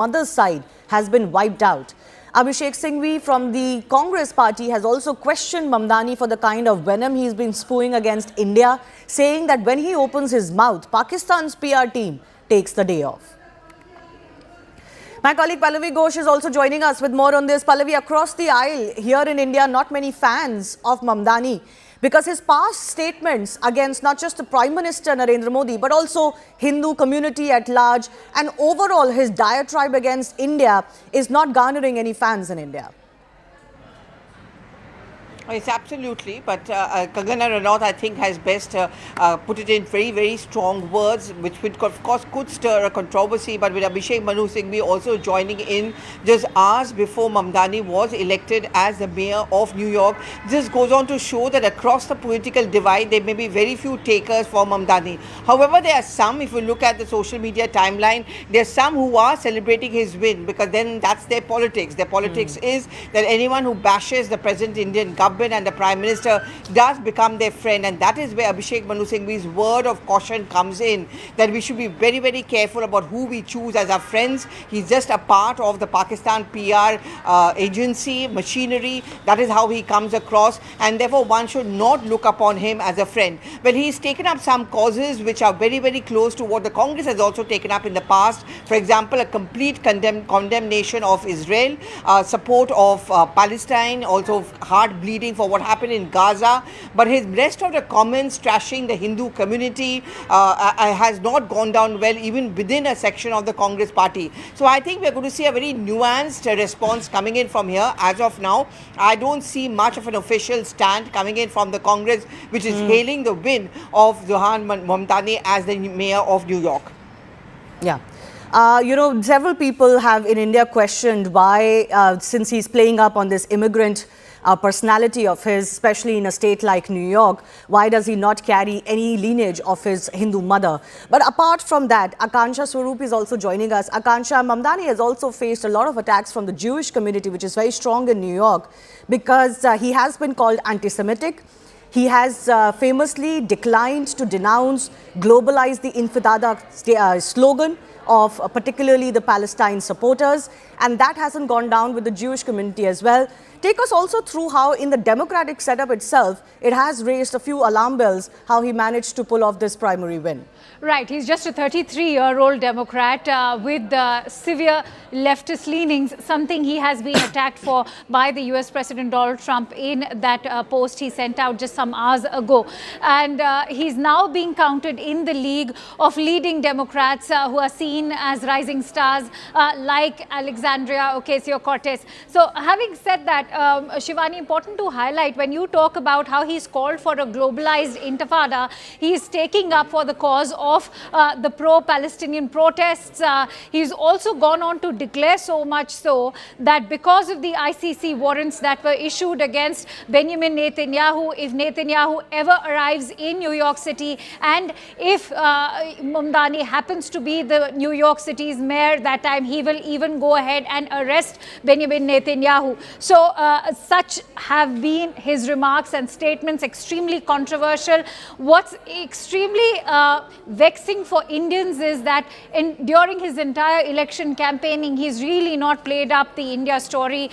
mother's side has been wiped out. Abhishek Singhvi from the Congress party has also questioned Mamdani for the kind of venom he's been spewing against India, saying that when he opens his mouth, Pakistan's PR team takes the day off. My colleague Pallavi Ghosh is also joining us with more on this. Pallavi, across the aisle here in India, not many fans of Mamdani because his past statements against not just the Prime Minister Narendra Modi but also Hindu community at large, and overall his diatribe against India is not garnering any fans in India. It's absolutely, but Kangana Ranaut, I think, has best put it in very, very strong words, which would, of course, could stir a controversy. But with Abhishek Manu Singhvi also joining in just hours before Mamdani was elected as the mayor of New York, this goes on to show that across the political divide, there may be very few takers for Mamdani. However, there are some, if you look at the social media timeline, there are some who are celebrating his win, because then that's their politics. Their politics is that anyone who bashes the present Indian government and the Prime Minister does become their friend, and that is where Abhishek Manu Singhvi's word of caution comes in, that we should be very, very careful about who we choose as our friends. He's just a part of the Pakistan PR agency, machinery. That is how he comes across, and therefore one should not look upon him as a friend. But he's taken up some causes which are very, very close to what the Congress has also taken up in the past. For example, a complete condemnation of Israel, support of Palestine, also heart bleeding for what happened in Gaza, but his rest of the comments trashing the Hindu community has not gone down well even within a section of the Congress party. So I think we're going to see a very nuanced response coming in from here. As of now, I don't see much of an official stand coming in from the Congress, which is hailing the win of Zohran Mamdani as the mayor of New York. Yeah. Several people have in India questioned why, since he's playing up on this immigrant personality of his, especially in a state like New York, why does he not carry any lineage of his Hindu mother? But apart from that, Akansha Swaroop is also joining us. Akansha, Mamdani has also faced a lot of attacks from the Jewish community, which is very strong in New York, because he has been called anti-Semitic. He has famously declined to denounce, globalize the Infidada slogan of particularly the Palestine supporters, and that hasn't gone down with the Jewish community as well. Take us also through how in the democratic setup itself, it has raised a few alarm bells, how he managed to pull off this primary win. Right, he's just a 33-year-old Democrat with severe leftist leanings, something he has been attacked for by the US President Donald Trump in that post he sent out just some hours ago. And he's now being counted in the league of leading Democrats who are seen as rising stars like Alexandria Ocasio-Cortez. So having said that, Shivani, important to highlight, when you talk about how he's called for a globalized intifada, he's taking up for the cause of the pro-Palestinian protests. He's also gone on to declare so much so that because of the ICC warrants that were issued against Benjamin Netanyahu, if Netanyahu ever arrives in New York City, and if Mamdani happens to be the New York City's mayor that time, he will even go ahead and arrest Benjamin Netanyahu. So such have been his remarks and statements, extremely controversial. What's extremely vexing for Indians is that during his entire election campaigning, he's really not played up the India story.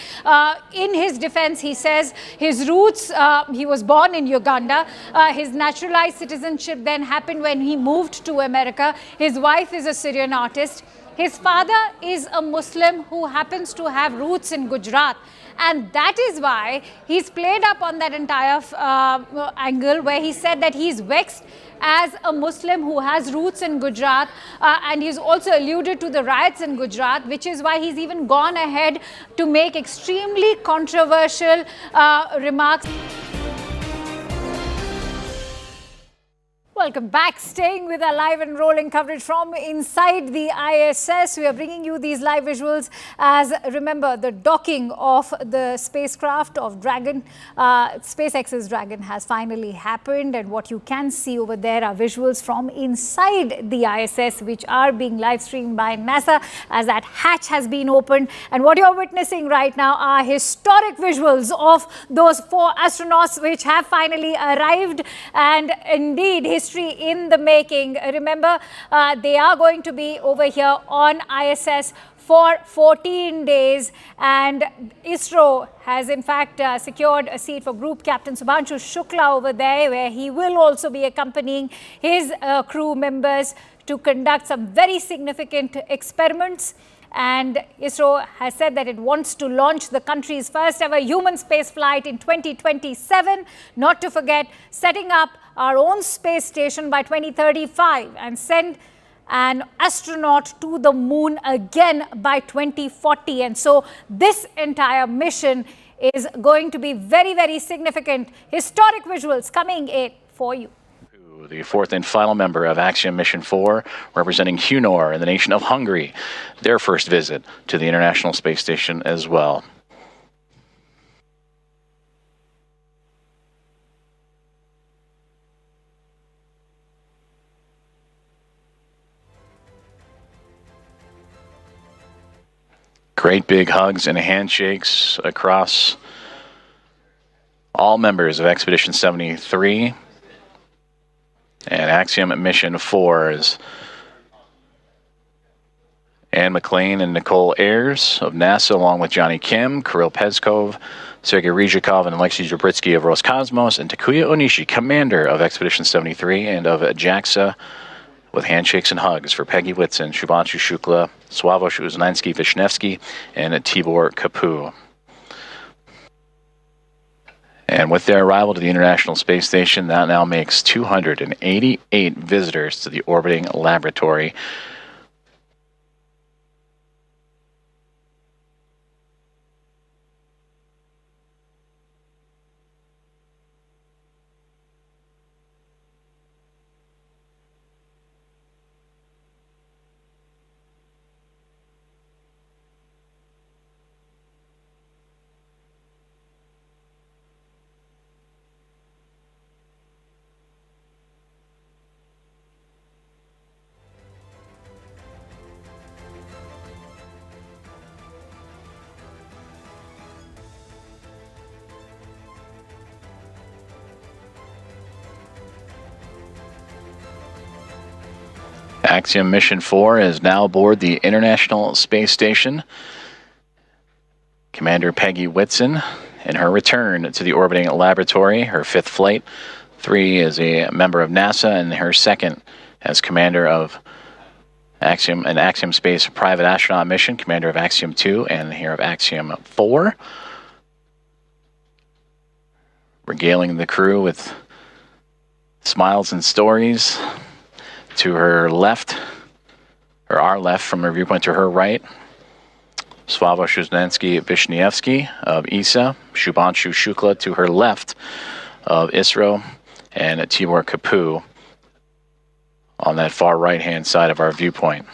In his defense, he says his roots, he was born in Uganda. His naturalized citizenship then happened when he moved to America. His wife is a Syrian artist. His father is a Muslim who happens to have roots in Gujarat. And that is why he's played up on that entire angle, where he said that he's vexed as a Muslim who has roots in Gujarat, and he's also alluded to the riots in Gujarat, which is why he's even gone ahead to make extremely controversial remarks. Welcome back. Staying with our live and rolling coverage from inside the ISS. We are bringing you these live visuals as, remember, the docking of the spacecraft of Dragon, SpaceX's Dragon, has finally happened. And what you can see over there are visuals from inside the ISS, which are being live streamed by NASA as that hatch has been opened. And what you're witnessing right now are historic visuals of those 4 astronauts which have finally arrived. And indeed, history in the making. Remember, they are going to be over here on ISS for 14 days. And ISRO has in fact secured a seat for Group Captain Shubhanshu Shukla over there, where he will also be accompanying his crew members to conduct some very significant experiments. And ISRO has said that it wants to launch the country's first ever human space flight in 2027. Not to forget, setting up our own space station by 2035 and send an astronaut to the moon again by 2040. And so this entire mission is going to be very, very significant. Historic visuals coming in for you. The fourth and final member of Axiom Mission 4, representing Hunor in the nation of Hungary, their first visit to the International Space Station as well. Great big hugs and handshakes across all members of Expedition 73. And Axiom Mission 4 is Anne McLean and Nicole Ayers of NASA, along with Johnny Kim, Kirill Peskov, Sergei Ryzhikov, and Alexei Zabritsky of Roscosmos, and Takuya Onishi, commander of Expedition 73 and of JAXA, with handshakes and hugs for Peggy Whitson, Shubhanshu Shukla, Sławomir Uznański-Wisniewski, and Tibor Kapu. And with their arrival to the International Space Station, that now makes 288 visitors to the orbiting laboratory. Axiom Mission 4 is now aboard the International Space Station. Commander Peggy Whitson, in her return to the orbiting laboratory, her fifth flight. 3 is a member of NASA, and her second as commander of Axiom, an Axiom Space private astronaut mission, commander of Axiom 2 and here of Axiom 4. Regaling the crew with smiles and stories. To her left, or our left from her viewpoint, to her right, Sławomir Uznański-Wisniewski of ESA, Shubhanshu Shukla to her left of ISRO, and Tibor Kapu on that far right-hand side of our viewpoint.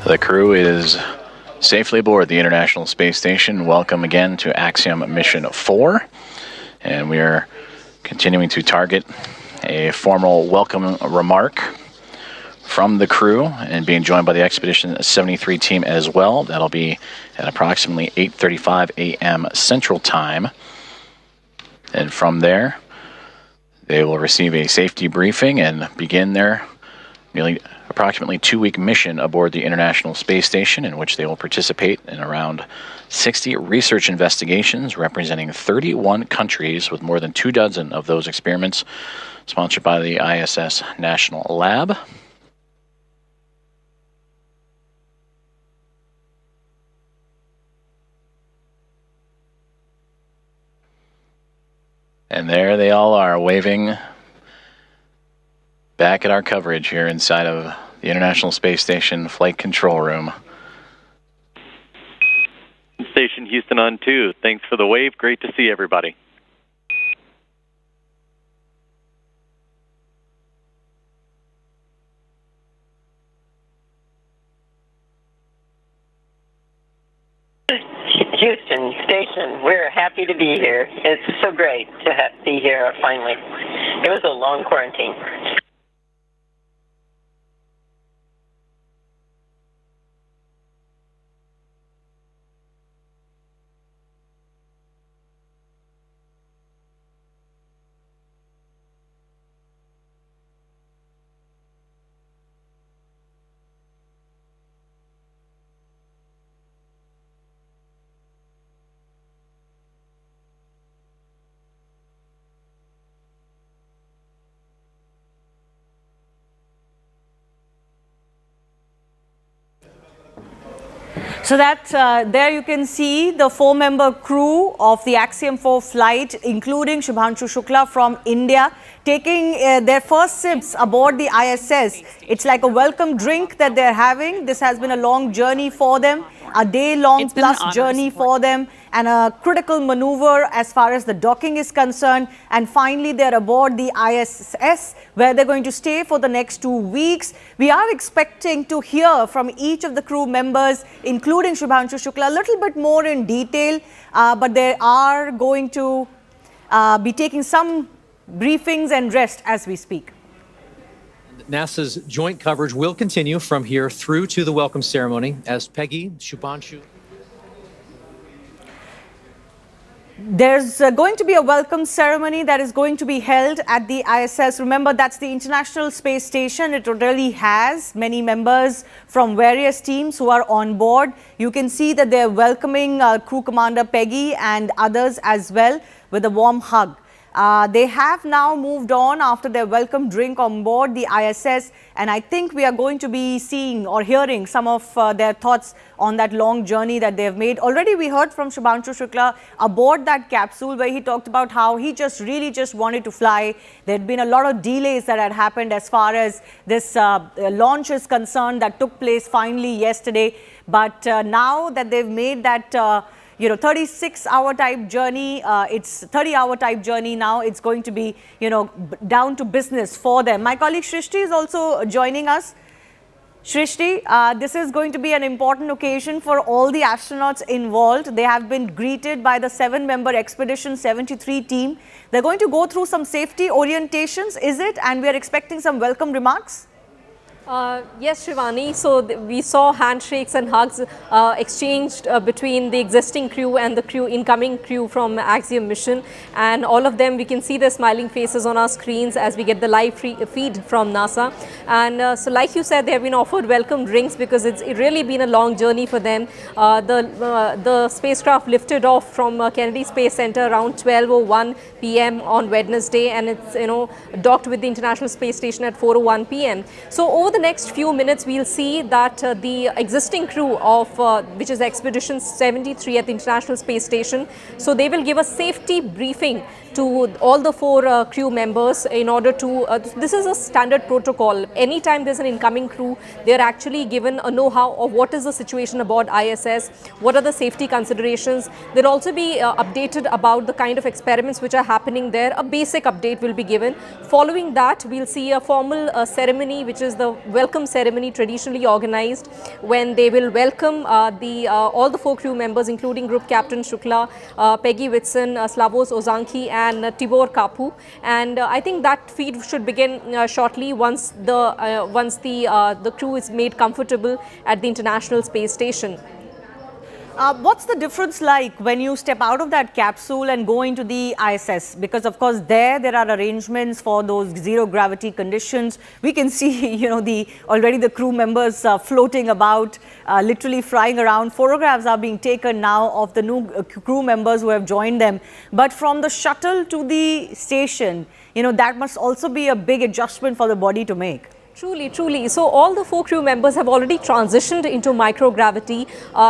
The crew is safely aboard the International Space Station. Welcome again to Axiom Mission 4. And we are continuing to target a formal welcome remark from the crew and being joined by the Expedition 73 team as well. That'll be at approximately 8:35 a.m. Central Time. And from there, they will receive a safety briefing and begin their nearly approximately 2-week mission aboard the International Space Station, in which they will participate in around 60 research investigations representing 31 countries, with more than 24 of those experiments sponsored by the ISS National Lab. And there they all are, waving back at our coverage here inside of the International Space Station Flight Control Room. Station Houston on 2. Thanks for the wave. Great to see everybody. Houston Station. We're happy to be here. It's so great to be here finally. It was a long quarantine. So that there you can see the 4-member crew of the Axiom 4 flight, including Shubhanshu Shukla from India, taking their first sips aboard the ISS. It's like a welcome drink that they're having. This has been a long journey for them, a day-long plus journey for them, and a critical maneuver as far as the docking is concerned. And finally, they're aboard the ISS, where they're going to stay for the next 2 weeks. We are expecting to hear from each of the crew members, including Shubhanshu Shukla, a little bit more in detail, but they are going to be taking some briefings and rest as we speak. NASA's joint coverage will continue from here through to the welcome ceremony as Peggy, Shubhanshu. There's going to be a welcome ceremony that is going to be held at the ISS. Remember, that's the International Space Station. It already has many members from various teams who are on board. You can see that they're welcoming Crew Commander Peggy and others as well with a warm hug. They have now moved on after their welcome drink on board the ISS, and I think we are going to be seeing or hearing some of their thoughts on that long journey that they have made. Already we heard from Shubhanshu Shukla aboard that capsule where he talked about how he really just wanted to fly. There had been a lot of delays that had happened as far as this launch is concerned that took place finally yesterday. But now that they've made that 36-hour type journey, it's 30-hour type journey now. It's going to be, down to business for them. My colleague Shrishti is also joining us. Shrishti, this is going to be an important occasion for all the astronauts involved. They have been greeted by the 7-member Expedition 73 team. They're going to go through some safety orientations, is it? And we are expecting some welcome remarks. Yes, Shivani. So we saw handshakes and hugs exchanged between the existing crew and the incoming crew from Axiom mission, and all of them, we can see their smiling faces on our screens as we get the live feed from NASA. And so, like you said, they have been offered welcome drinks because it's really been a long journey for them. The spacecraft lifted off from Kennedy Space Center around 12:01 p.m. on Wednesday, and it's docked with the International Space Station at 4:01 p.m. So over the next few minutes, we'll see that the existing crew of which is Expedition 73 at the International Space Station, so they will give a safety briefing to all the 4 crew members in order to, this is a standard protocol. Anytime there's an incoming crew, they're actually given a know-how of what is the situation aboard ISS, what are the safety considerations. They'll also be updated about the kind of experiments which are happening there. A basic update will be given. Following that, we'll see a formal ceremony, which is the welcome ceremony traditionally organized, when they will welcome all the 4 crew members, including Group Captain Shukla, Peggy Whitson, Slavos Ozanki, and Tibor Kapu. And I think that feed should begin shortly once the crew is made comfortable at the International Space Station. What's the difference like when you step out of that capsule and go into the ISS? Because of course there are arrangements for those zero gravity conditions. We can see, already the crew members floating about, literally flying around. Photographs are being taken now of the new crew members who have joined them. But from the shuttle to the station, that must also be a big adjustment for the body to make. Truly, truly. So all the 4 crew members have already transitioned into microgravity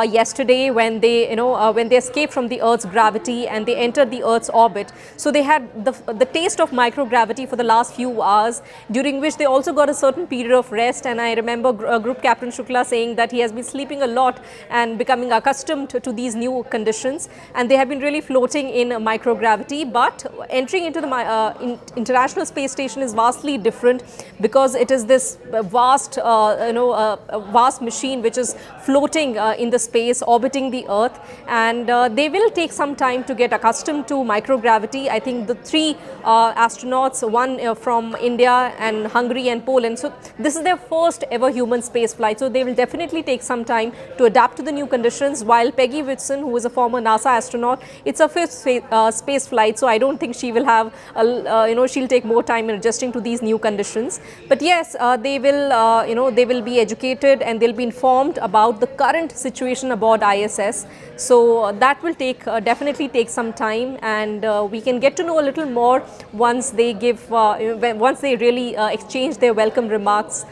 yesterday when they, when they escaped from the Earth's gravity and they entered the Earth's orbit. So they had the taste of microgravity for the last few hours, during which they also got a certain period of rest. And I remember Group Captain Shukla saying that he has been sleeping a lot and becoming accustomed to these new conditions. And they have been really floating in microgravity. But entering into the International Space Station is vastly different, because it is this this vast, vast machine which is floating in the space, orbiting the Earth, and they will take some time to get accustomed to microgravity. I think the three astronauts, one from India and Hungary and Poland, so this is their first ever human space flight, so they will definitely take some time to adapt to the new conditions, while Peggy Whitson, who is a former NASA astronaut, it's her fifth space flight, so I don't think she will have, she'll take more time in adjusting to these new conditions. But yes, they will be educated and they'll be informed about the current situation aboard ISS. So that will definitely take some time, and we can get to know a little more once they once they really exchange their welcome remarks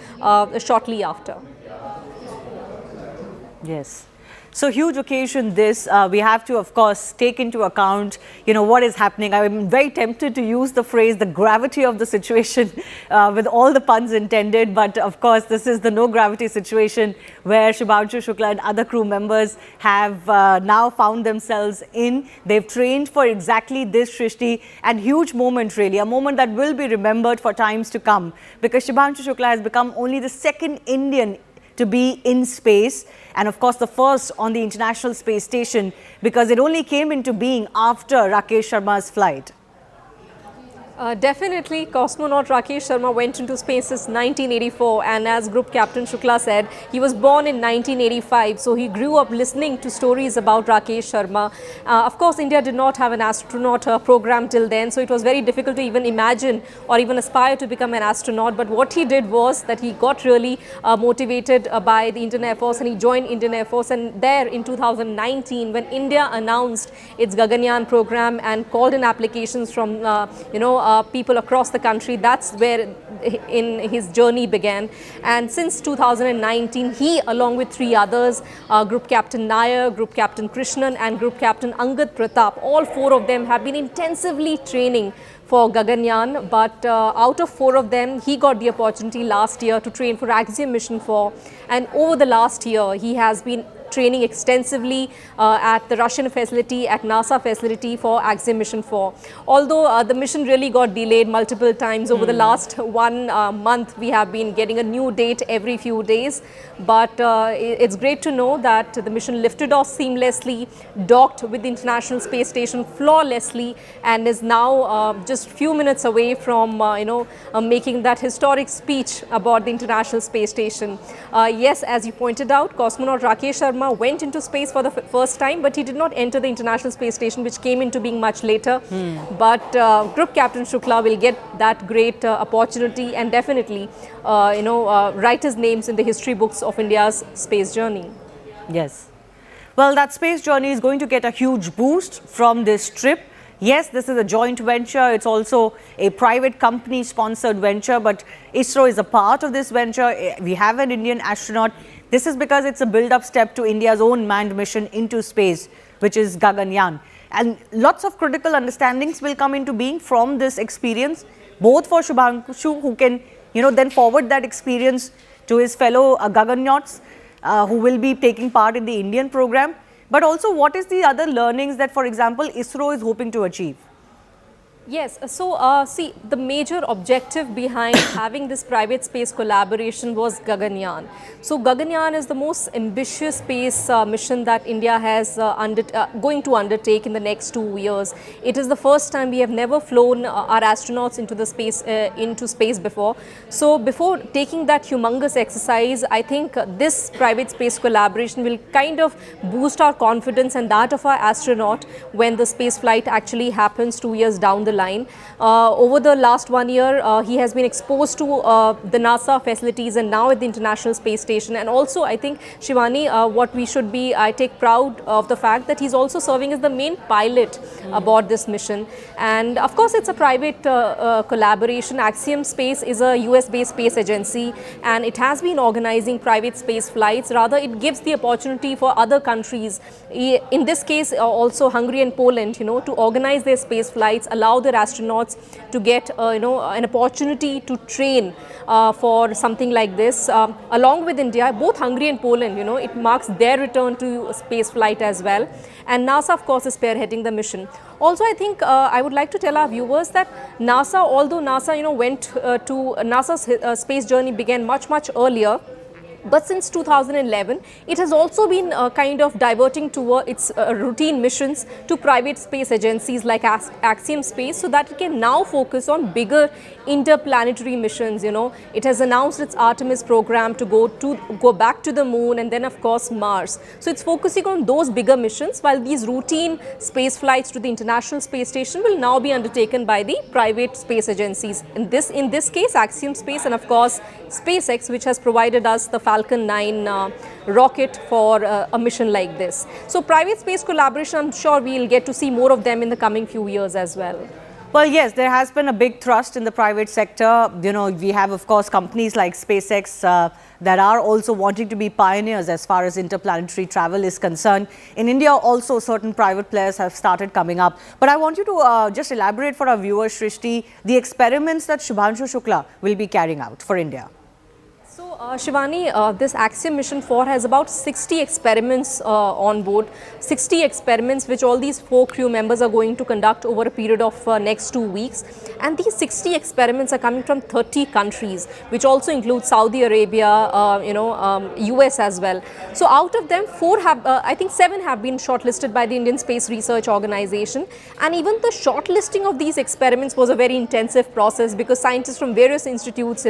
shortly after. Yes. So huge occasion this. We have to, of course, take into account, what is happening. I'm very tempted to use the phrase, the gravity of the situation, with all the puns intended. But of course, this is the no gravity situation where Shubhanshu Shukla and other crew members have now found themselves in. They've trained for exactly this, Shrishti, and huge moment really, a moment that will be remembered for times to come, because Shubhanshu Shukla has become only the second Indian to be in space, and of course the first on the International Space Station, because it only came into being after Rakesh Sharma's flight. Definitely, cosmonaut Rakesh Sharma went into space since 1984, and as Group Captain Shukla said, he was born in 1985, so he grew up listening to stories about Rakesh Sharma. Of course, India did not have an astronaut program till then, so it was very difficult to even imagine or even aspire to become an astronaut. But what he did was that he got really motivated by the Indian Air Force, and he joined Indian Air Force. And there in 2019, when India announced its Gaganyaan program and called in applications from people across the country, that's where his journey began. And since 2019, he, along with three others, Group Captain Nair, Group Captain Krishnan and Group Captain Angad Pratap, all four of them have been intensively training for Gaganyaan, but out of four of them, he got the opportunity last year to train for Axiom Mission 4, and over the last year, he has been training extensively at the Russian facility, at NASA facility for Axiom Mission 4. Although the mission really got delayed multiple times over the last 1 month, we have been getting a new date every few days. But it's great to know that the mission lifted off seamlessly, docked with the International Space Station flawlessly, and is now just few minutes away from making that historic speech about the International Space Station. Yes, as you pointed out, cosmonaut Rakesh Sharma went into space for the first time, but he did not enter the International Space Station, which came into being much later. But Group Captain Shukla will get that great opportunity and definitely, write his names in the history books of India's space journey. Yes. Well, that space journey is going to get a huge boost from this trip. Yes, this is a joint venture. It's also a private company sponsored venture, but ISRO is a part of this venture. We have an Indian astronaut. This is because it's a build-up step to India's own manned mission into space, which is Gaganyaan. And lots of critical understandings will come into being from this experience, both for Shubhanshu, who can, then forward that experience to his fellow Gaganauts who will be taking part in the Indian program. But also, what is the other learnings that, for example, ISRO is hoping to achieve? Yes, so see, the major objective behind having this private space collaboration was Gaganyaan. So Gaganyaan is the most ambitious space mission that India has going to undertake in the next 2 years. It is the first time we have never flown our astronauts into space before. So before taking that humongous exercise, I think this private space collaboration will kind of boost our confidence and that of our astronaut when the space flight actually happens 2 years down the line. Over the last 1 year, he has been exposed to the NASA facilities and now at the International Space Station. And also, I think, Shivani, what we should be, I take proud of the fact that he's also serving as the main pilot aboard this mission. And of course, it's a private collaboration. Axiom Space is a US-based space agency, and it has been organizing private space flights. Rather, it gives the opportunity for other countries, in this case, also Hungary and Poland, to organize their space flights, allow their astronauts to get an opportunity to train for something like this. Along with India, both Hungary and Poland, it marks their return to space flight as well. And NASA, of course, is spearheading the mission. Also, I think I would like to tell our viewers that NASA, although NASA, went to NASA's space journey began much earlier. But since 2011, it has also been kind of diverting toward its routine missions to private space agencies like Axiom Space, so that it can now focus on bigger interplanetary missions. It has announced its Artemis program to go back to the moon and then, of course, Mars. So it's focusing on those bigger missions, while these routine space flights to the International Space Station will now be undertaken by the private space agencies. In this case, Axiom Space, and of course SpaceX, which has provided us the Falcon 9 rocket for a mission like this. So private space collaboration, I'm sure we'll get to see more of them in the coming few years as well. Well, yes, there has been a big thrust in the private sector. We have, of course, companies like SpaceX that are also wanting to be pioneers as far as interplanetary travel is concerned. In India, also, certain private players have started coming up. But I want you to just elaborate for our viewers, Shrishti, the experiments that Shubhanshu Shukla will be carrying out for India. So, Shivani, this Axiom Mission 4 has about 60 experiments on board, 60 experiments which all these 4 crew members are going to conduct over a period of next 2 weeks. And these 60 experiments are coming from 30 countries, which also include Saudi Arabia, US as well. So, out of them, 4 have, I think 7 have been shortlisted by the Indian Space Research Organization. And even the shortlisting of these experiments was a very intensive process, because scientists from various institutes,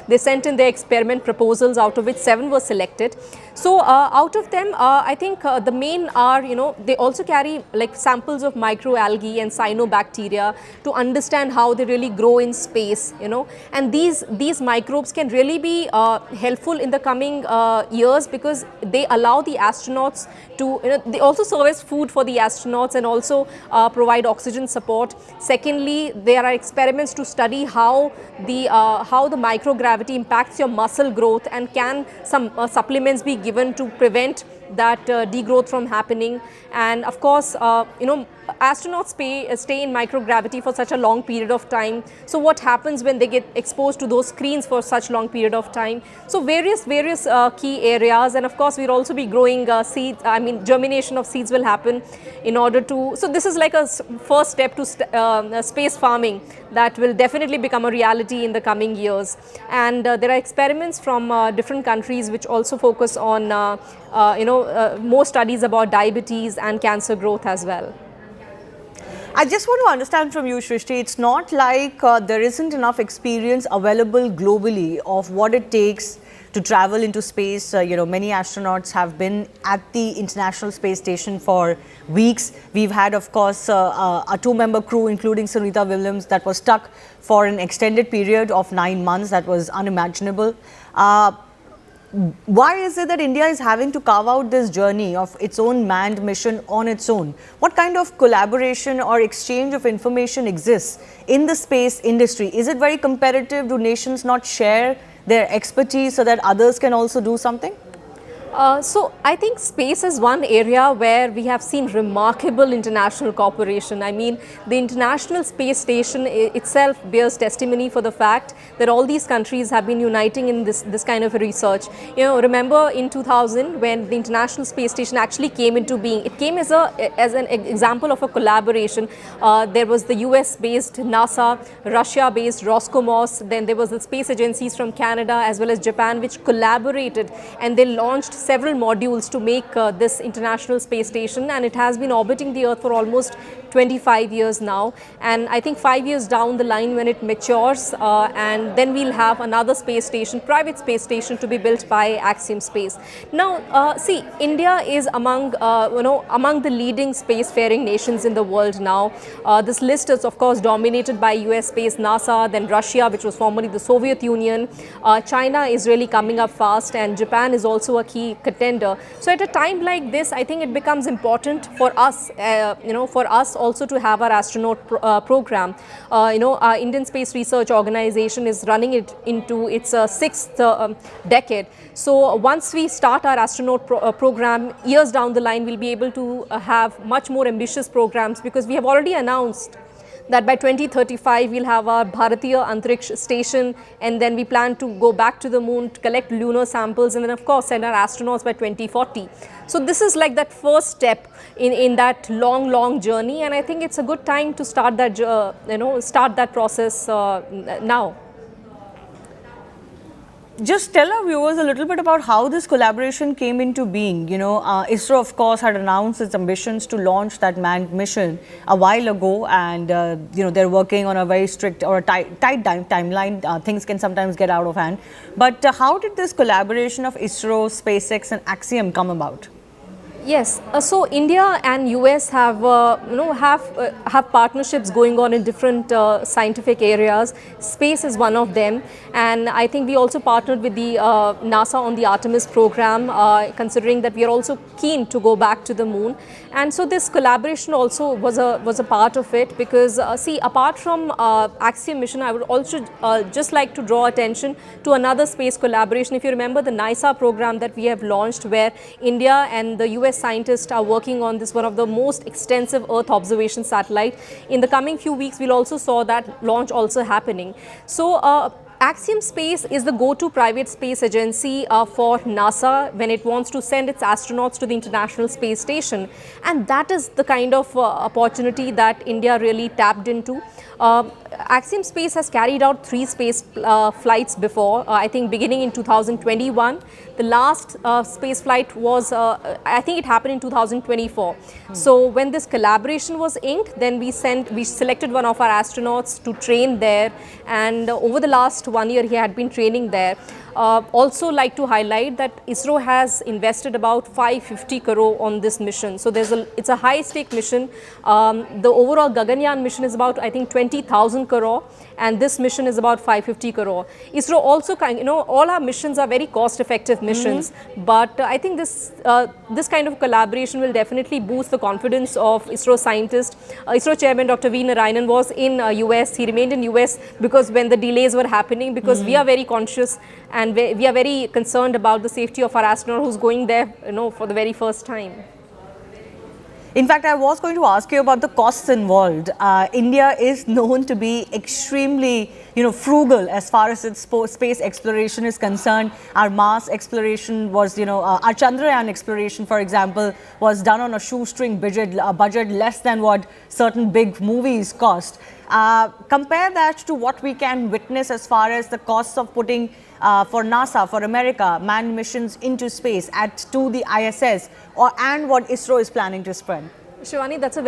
they sent in their experiment proposals, out of which 7 were selected. So out of them, I think the main are, they also carry like samples of microalgae and cyanobacteria to understand how they really grow in space, and these microbes can really be helpful in the coming years, because they allow the astronauts to, they also serve as food for the astronauts and also provide oxygen support. Secondly, there are experiments to study how the microgravity impacts your muscle growth, and can some supplements be given to prevent that degrowth from happening. And of course, astronauts stay in microgravity for such a long period of time. So what happens when they get exposed to those screens for such long period of time? So various key areas, and of course we'll also be growing seeds. I mean, germination of seeds will happen in order to. So this is like a first step to space farming that will definitely become a reality in the coming years. And there are experiments from different countries which also focus on more studies about diabetes and cancer growth as well. I just want to understand from you, Shrishti, it's not like there isn't enough experience available globally of what it takes to travel into space. Many astronauts have been at the International Space Station for weeks. We've had, of course, a 2-member crew, including Sunita Williams, that was stuck for an extended period of 9 months. That was unimaginable. Why is it that India is having to carve out this journey of its own manned mission on its own? What kind of collaboration or exchange of information exists in the space industry? Is it very competitive? Do nations not share their expertise so that others can also do something? So I think space is one area where we have seen remarkable international cooperation. I mean, the International Space Station itself bears testimony for the fact that all these countries have been uniting in this kind of research. Remember in 2000 when the International Space Station actually came into being, it came as an example of a collaboration. There was the US-based NASA, Russia-based Roscosmos, then there was the space agencies from Canada as well as Japan, which collaborated, and they launched several modules to make this International Space Station, and it has been orbiting the Earth for almost 25 years now. And I think 5 years down the line, when it matures, and then we'll have another space station, private space station, to be built by Axiom Space. Now, see, India is among the leading spacefaring nations in the world now. This list is, of course, dominated by US-based NASA, then Russia, which was formerly the Soviet Union. China is really coming up fast, and Japan is also a key contender. So at a time like this, I think it becomes important for us, also to have our astronaut program. Our Indian Space Research Organization is running it into its 6th decade. So once we start our astronaut program, years down the line, we'll be able to have much more ambitious programs, because we have already announced that by 2035 we'll have our Bharatiya Antariksh Station, and then we plan to go back to the moon to collect lunar samples, and then of course send our astronauts by 2040. So this is like that first step in that long journey, and I think it's a good time to start that start that process now. Just tell our viewers a little bit about how this collaboration came into being. ISRO, of course, had announced its ambitions to launch that manned mission a while ago, and they're working on a very strict or a tight timeline. Things can sometimes get out of hand. But how did this collaboration of ISRO, SpaceX, and Axiom come about? Yes, so India and US have have partnerships going on in different scientific areas. Space is one of them, and I think we also partnered with the NASA on the Artemis program, considering that we are also keen to go back to the moon. And so this collaboration also was a part of it, because see, apart from Axiom mission, I would also just like to draw attention to another space collaboration. If you remember the NISA program that we have launched, where India and the US scientists are working on this, one of the most extensive Earth observation satellite. In the coming few weeks, we'll also saw that launch also happening. So Axiom Space is the go-to private space agency for NASA when it wants to send its astronauts to the International Space Station. And that is the kind of opportunity that India really tapped into. Axiom Space has carried out 3 space flights before, I think beginning in 2021. The last space flight was, I think it happened in 2024. So when this collaboration was inked, then we selected one of our astronauts to train there, and over the last 1 year he had been training there. Also like to highlight that ISRO has invested about 550 crore on this mission. So it's a high stake mission. The overall Gaganyaan mission is about, I think, 20,000 crore, and this mission is about 550 crore. ISRO also all our missions are very cost effective missions, but I think this kind of collaboration will definitely boost the confidence of ISRO scientists. ISRO chairman Dr. V. Narayanan was in US. He remained in US because when the delays were happening, because we are very conscious and we are very concerned about the safety of our astronaut who's going there, for the very first time. In fact, I was going to ask you about the costs involved. India is known to be extremely, frugal as far as its space exploration is concerned. Our Mars exploration was, our Chandrayaan exploration, for example, was done on a shoestring budget less than what certain big movies cost. Compare that to what we can witness as far as the costs of putting for NASA, for America, manned missions into space to the ISS, and what ISRO is planning to spread. Shivani, that's a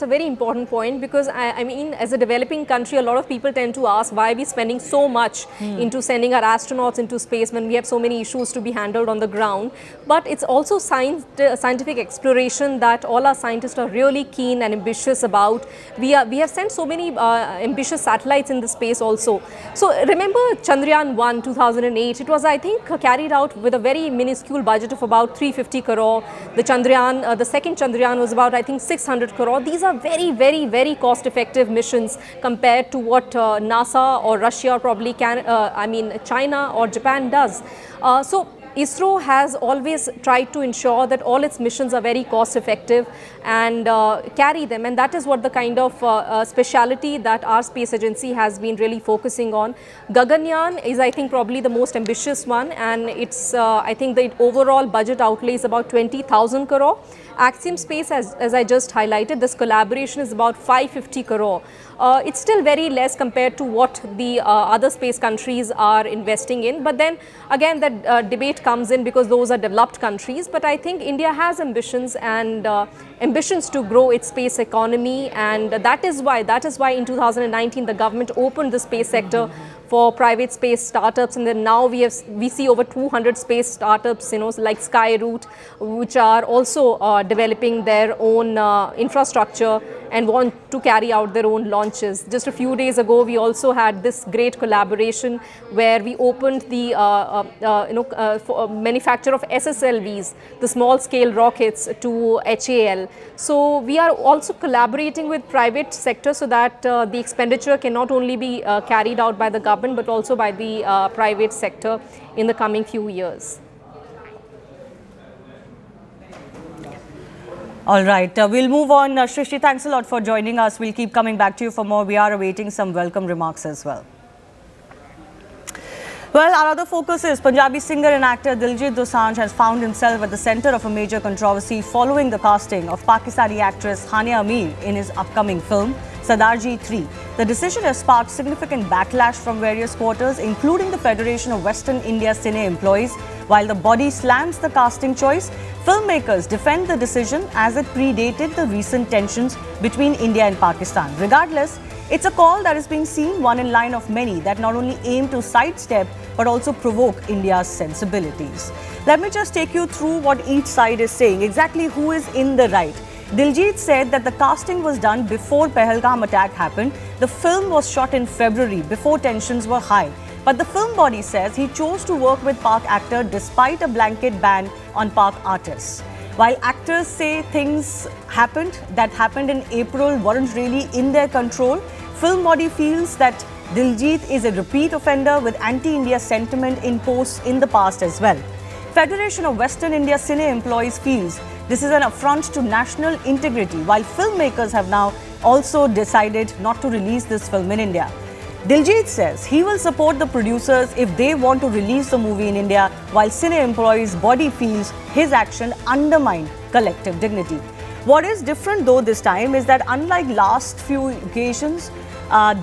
very important point, because I mean, as a developing country, a lot of people tend to ask why are we spending so much into sending our astronauts into space when we have so many issues to be handled on the ground. But it's also scientific exploration that all our scientists are really keen and ambitious about. We have sent so many ambitious satellites in the space also. So remember Chandrayaan 1 2008, it was, I think, carried out with a very minuscule budget of about 350 crore. The Chandrayaan, the second Chandrayaan was about, I think, 600 crore. These are very, very, very cost-effective missions compared to what NASA or Russia or probably China or Japan does. So ISRO has always tried to ensure that all its missions are very cost-effective and carry them, and that is what the kind of speciality that our space agency has been really focusing on. Gaganyaan is, I think, probably the most ambitious one, and it's, I think, the overall budget outlay is about 20,000 crore. Axiom Space, as I just highlighted, this collaboration is about 550 crore. It's still very less compared to what the other space countries are investing in. But then again, that debate comes in because those are developed countries. But I think India has ambitions and ambitions to grow its space economy, and that is why in 2019 the government opened the space sector for private space startups, and then now we see over 200 space startups, like Skyroot, which are also developing their own infrastructure and want to carry out their own launches. Just a few days ago, we also had this great collaboration where we opened the manufacture of SSLVs, the small-scale rockets, to HAL. So we are also collaborating with private sector so that the expenditure can not only be carried out by the government but also by the private sector in the coming few years. All right, we'll move on. Shrishti, thanks a lot for joining us. We'll keep coming back to you for more. We are awaiting some welcome remarks as well. Well, our other focus is Punjabi singer and actor Diljit Dosanjh has found himself at the centre of a major controversy following the casting of Pakistani actress Hania Ameer in his upcoming film Sardarji 3. The decision has sparked significant backlash from various quarters, including the Federation of Western India Cine Employees. While the body slams the casting choice, filmmakers defend the decision as it predated the recent tensions between India and Pakistan. Regardless, it's a call that is being seen one in line of many that not only aim to sidestep but also provoke India's sensibilities. Let me just take you through what each side is saying, exactly who is in the right. Diljit said that the casting was done before Pahalgam attack happened. The film was shot in February before tensions were high. But the film body says he chose to work with Pak actor despite a blanket ban on Pak artists. While actors say things that happened in April weren't really in their control, film body feels that Diljit is a repeat offender with anti-India sentiment in posts in the past as well. Federation of Western India Cine Employees feels this is an affront to national integrity, while filmmakers have now also decided not to release this film in India. Diljit says he will support the producers if they want to release the movie in India, while Cine Employees body feels his action undermined collective dignity. What is different though this time is that unlike last few occasions,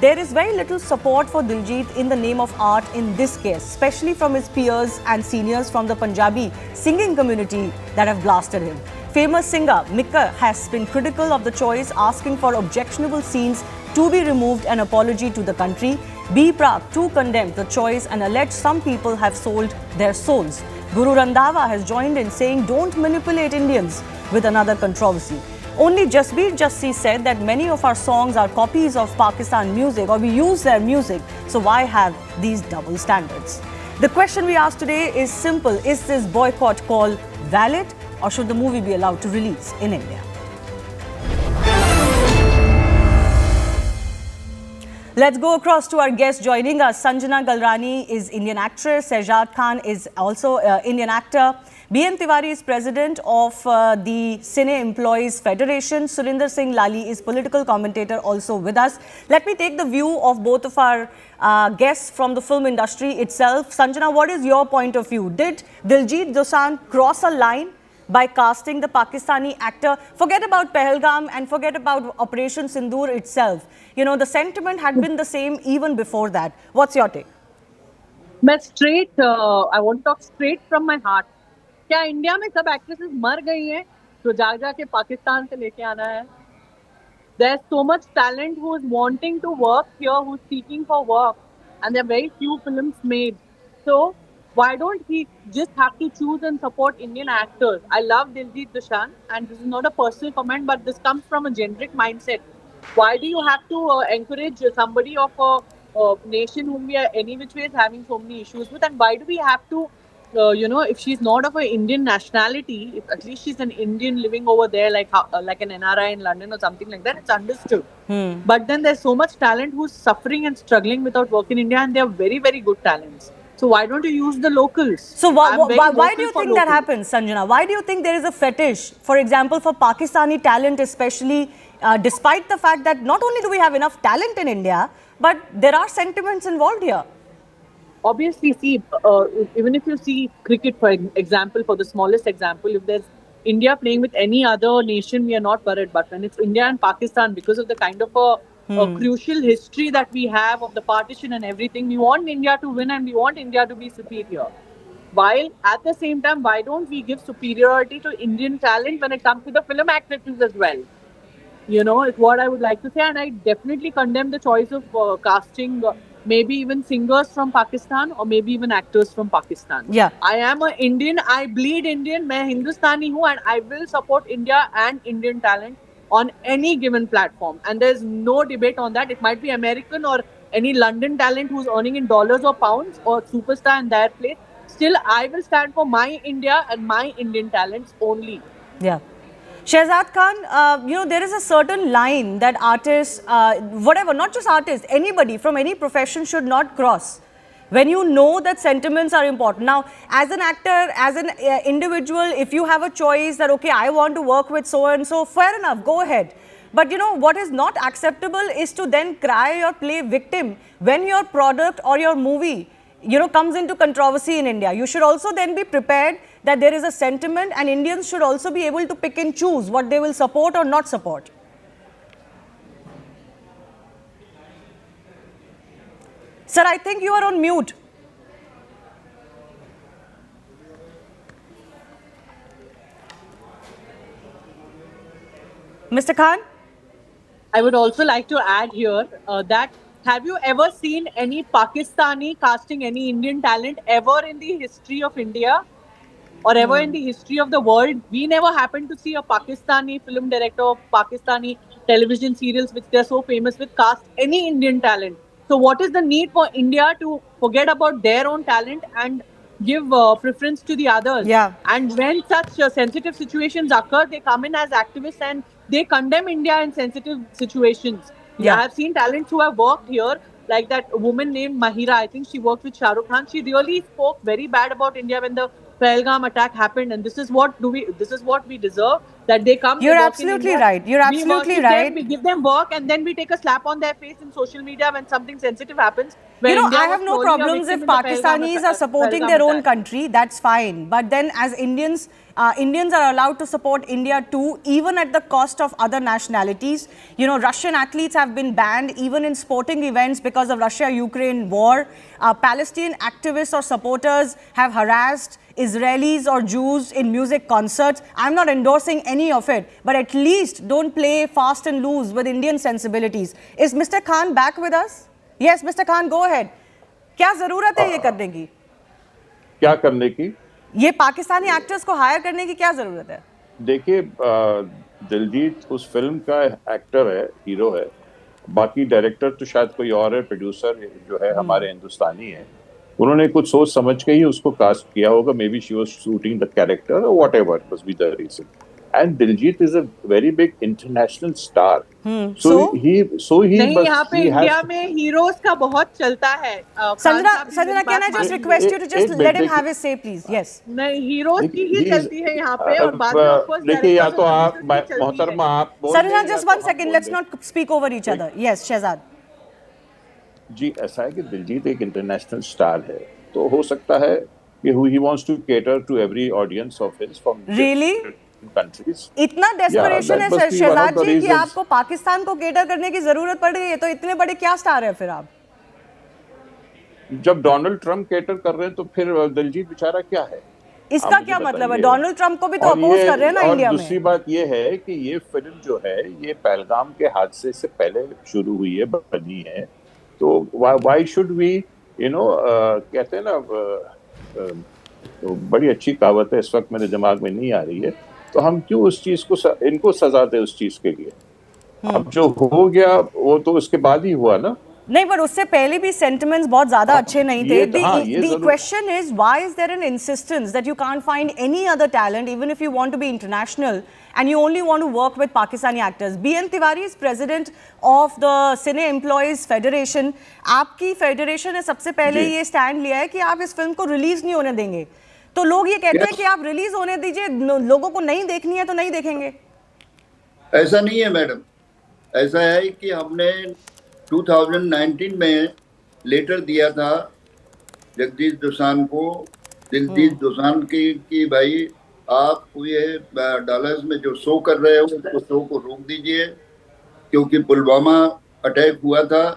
there is very little support for Diljit in the name of art in this case, especially from his peers and seniors from the Punjabi singing community that have blasted him. Famous singer Mika has been critical of the choice, asking for objectionable scenes to be removed and apology to the country. B. Prak too condemned the choice and alleged some people have sold their souls. Guru Randhawa has joined in saying don't manipulate Indians with another controversy. Only Jasbir Jassi said that many of our songs are copies of Pakistan music or we use their music, so why have these double standards? The question we asked today is simple. Is this boycott call valid or should the movie be allowed to release in India? Let's go across to our guest joining us. Sanjana Galrani is Indian actress. Shehzad Khan is also Indian actor. B.M. Tiwari is president of the Cine Employees Federation. Surinder Singh Lali is political commentator also with us. Let me take the view of both of our guests from the film industry itself. Sanjana, what is your point of view? Did Diljit Dosanjh cross a line by casting the Pakistani actor? Forget about Pahalgam and forget about Operation Sindoor itself. You know, the sentiment had been the same even before that. What's your take? I want to talk straight from my heart. क्या India में सब actresses मर गई हैं तो जाके पाकिस्तान से लेके आना है? There's so much talent who is wanting to work here, who's seeking for work, and there are very few films made. So why don't we just have to choose and support Indian actors? I love Diljit Dosanjh, and this is not a personal comment, but this comes from a generic mindset. Why do you have to encourage somebody of a nation whom we are any which way is having so many issues with, and why do we have to if she's not of an Indian nationality, if at least she's an Indian living over there, like an NRI in London or something like that, it's understood. But then there's so much talent who's suffering and struggling without work in India, and they are very, very good talents. So why don't you use the locals? So why do you think that happens, Sanjana? Why do you think there is a fetish, for example, for Pakistani talent, especially despite the fact that not only do we have enough talent in India, but there are sentiments involved here? Obviously, see, even if you see cricket, for example, for the smallest example, if there's India playing with any other nation, we are not worried. But when it's India and Pakistan, because of the kind of a crucial history that we have of the partition and everything, we want India to win and we want India to be superior. While at the same time, why don't we give superiority to Indian talent when it comes to the film actresses as well? You know, it's what I would like to say. And I definitely condemn the choice of casting maybe even singers from Pakistan or maybe even actors from Pakistan. Yeah. I am an Indian. I bleed Indian. मैं Hindustani हूँ and I will support India and Indian talent on any given platform. And there's no debate on that. It might be American or any London talent who's earning in dollars or pounds or superstar in their place. Still, I will stand for my India and my Indian talents only. Yeah. Shehzad Khan, there is a certain line that artists, whatever, not just artists, anybody from any profession should not cross. when you know that sentiments are important. Now, as an actor, as an individual, if you have a choice that, okay, I want to work with so and so, fair enough, go ahead. But you know, what is not acceptable is to then cry or play victim when your product or your movie, you know, comes into controversy in India. You should also then be prepared that there is a sentiment, and Indians should also be able to pick and choose what they will support or not support. Sir, I think you are on mute. Mr. Khan? I would also like to add here that have you ever seen any Pakistani casting any Indian talent ever in the history of India or ever in the history of the world? We never happened to see a Pakistani film director of Pakistani television serials, which they're so famous with, cast any Indian talent. So what is the need for India to forget about their own talent and give preference to the others? Yeah. And when such sensitive situations occur, they come in as activists and they condemn India in sensitive situations. Yeah. I have seen talents who have worked here, like that woman named Mahira. I think she worked with Shah Rukh Khan. She really spoke very bad about India when the Pahalgam attack happened, and this is what we deserve. That they come. You're they work absolutely in India, right. You're we absolutely worship right. them, we give them work, and then we take a slap on their face in social media when something sensitive happens. You know, India I was have no slowly a problems if victim in the Pakistanis are supporting Pahalgam their own attack. country, that's fine. But then as Indians, Indians are allowed to support India too, even at the cost of other nationalities. You know, Russian athletes have been banned even in sporting events because of Russia-Ukraine war. Palestinian activists or supporters have harassed Israelis or Jews in music concerts. I'm not endorsing any of it, but at least don't play fast and loose with Indian sensibilities. Is Mr. Khan back with us? Yes, Mr. Khan, go ahead. क्या जरूरत है ये करने की? क्या करने की? ये पाकिस्तानी एक्टर्स को हायर करने की क्या जरूरत है? देखिए, दिलजीत उस फिल्म का एक्टर है, हीरो है. बाकी डायरेक्टर तो शायद कोई और है, प्रोड्यूसर जो है हमारे हिंदुस्तानी है. उन्होंने कुछ सोच समझ के ही उसको कास्ट किया होगा. May be she was shooting the character और whatever must be the reason. And Diljit is a very big international star. So he नहीं, यहाँ पे इंडिया में हीरोज का बहुत चलता है. Sanjana, can I just request you to just let him have his say, please? Yes. नहीं, heroes की ही चलती है यहाँ पे और बाद में of course देखिए, या तो आप मोहतरमा आप Sanjana, just 1 second. Let's not speak over each other. Yes, Shehzad. जी, ऐसा है कि दिलजीत एक इंटरनेशनल स्टार है, तो हो सकता है कि he wants to cater to every audience of his from Really? countries. इतना डेस्परेशन है शहजाद जी कि आपको पाकिस्तान को केटर करने की जरूरत पड़ रही है, तो इतने बड़े क्या स्टार है फिर आप? जब डोनाल्ड ट्रम्प केटर कर रहे हैं तो फिर दिलजीत बेचारा क्या है? इसका क्या मतलब है? डोनाल्ड ट्रम्प को भी तो अपोज कर रहे हैं ना इंडिया में. दूसरी बात ये है कि ये फिल्म जो है ये पहलगाम के हादसे से पहले शुरू हुई है, बनी है. तो व्हाई शुड वी कहते हैं ना, तो बड़ी अच्छी कहावत है, इस वक्त मेरे दिमाग में नहीं आ रही है. तो हम क्यों उस चीज को इनको सजा दें उस चीज के लिए? अब जो हो गया वो तो उसके बाद ही हुआ ना. नहीं, पर उससे पहले भी सेंटिमेंट्स बहुत ज्यादा अच्छे नहीं थे. The question is, why is there an insistence that you can't find any other talent even if you want to be international and you only want to work with Pakistani actors? B.N. Tiwari is president of the Cine Employees Federation. आपकी federation ने सबसे पहले ये stand लिया है कि आप इस फिल्म को रिलीज नहीं होने देंगे. तो लोग ये कहते हैं कि आप रिलीज होने दीजिए, लोगों को नहीं देखनी है तो नहीं देखेंगे. ऐसा नहीं है मैडम. ऐसा है कि हमने 2019 में लेटर दिया था जगदीश दोसांझ को, दिलजीत दोसांझ की भाई आप ये डॉलर्स में जो शो कर रहे हो उसको शो को रोक दीजिए, क्योंकि पुलवामा अटैक हुआ था.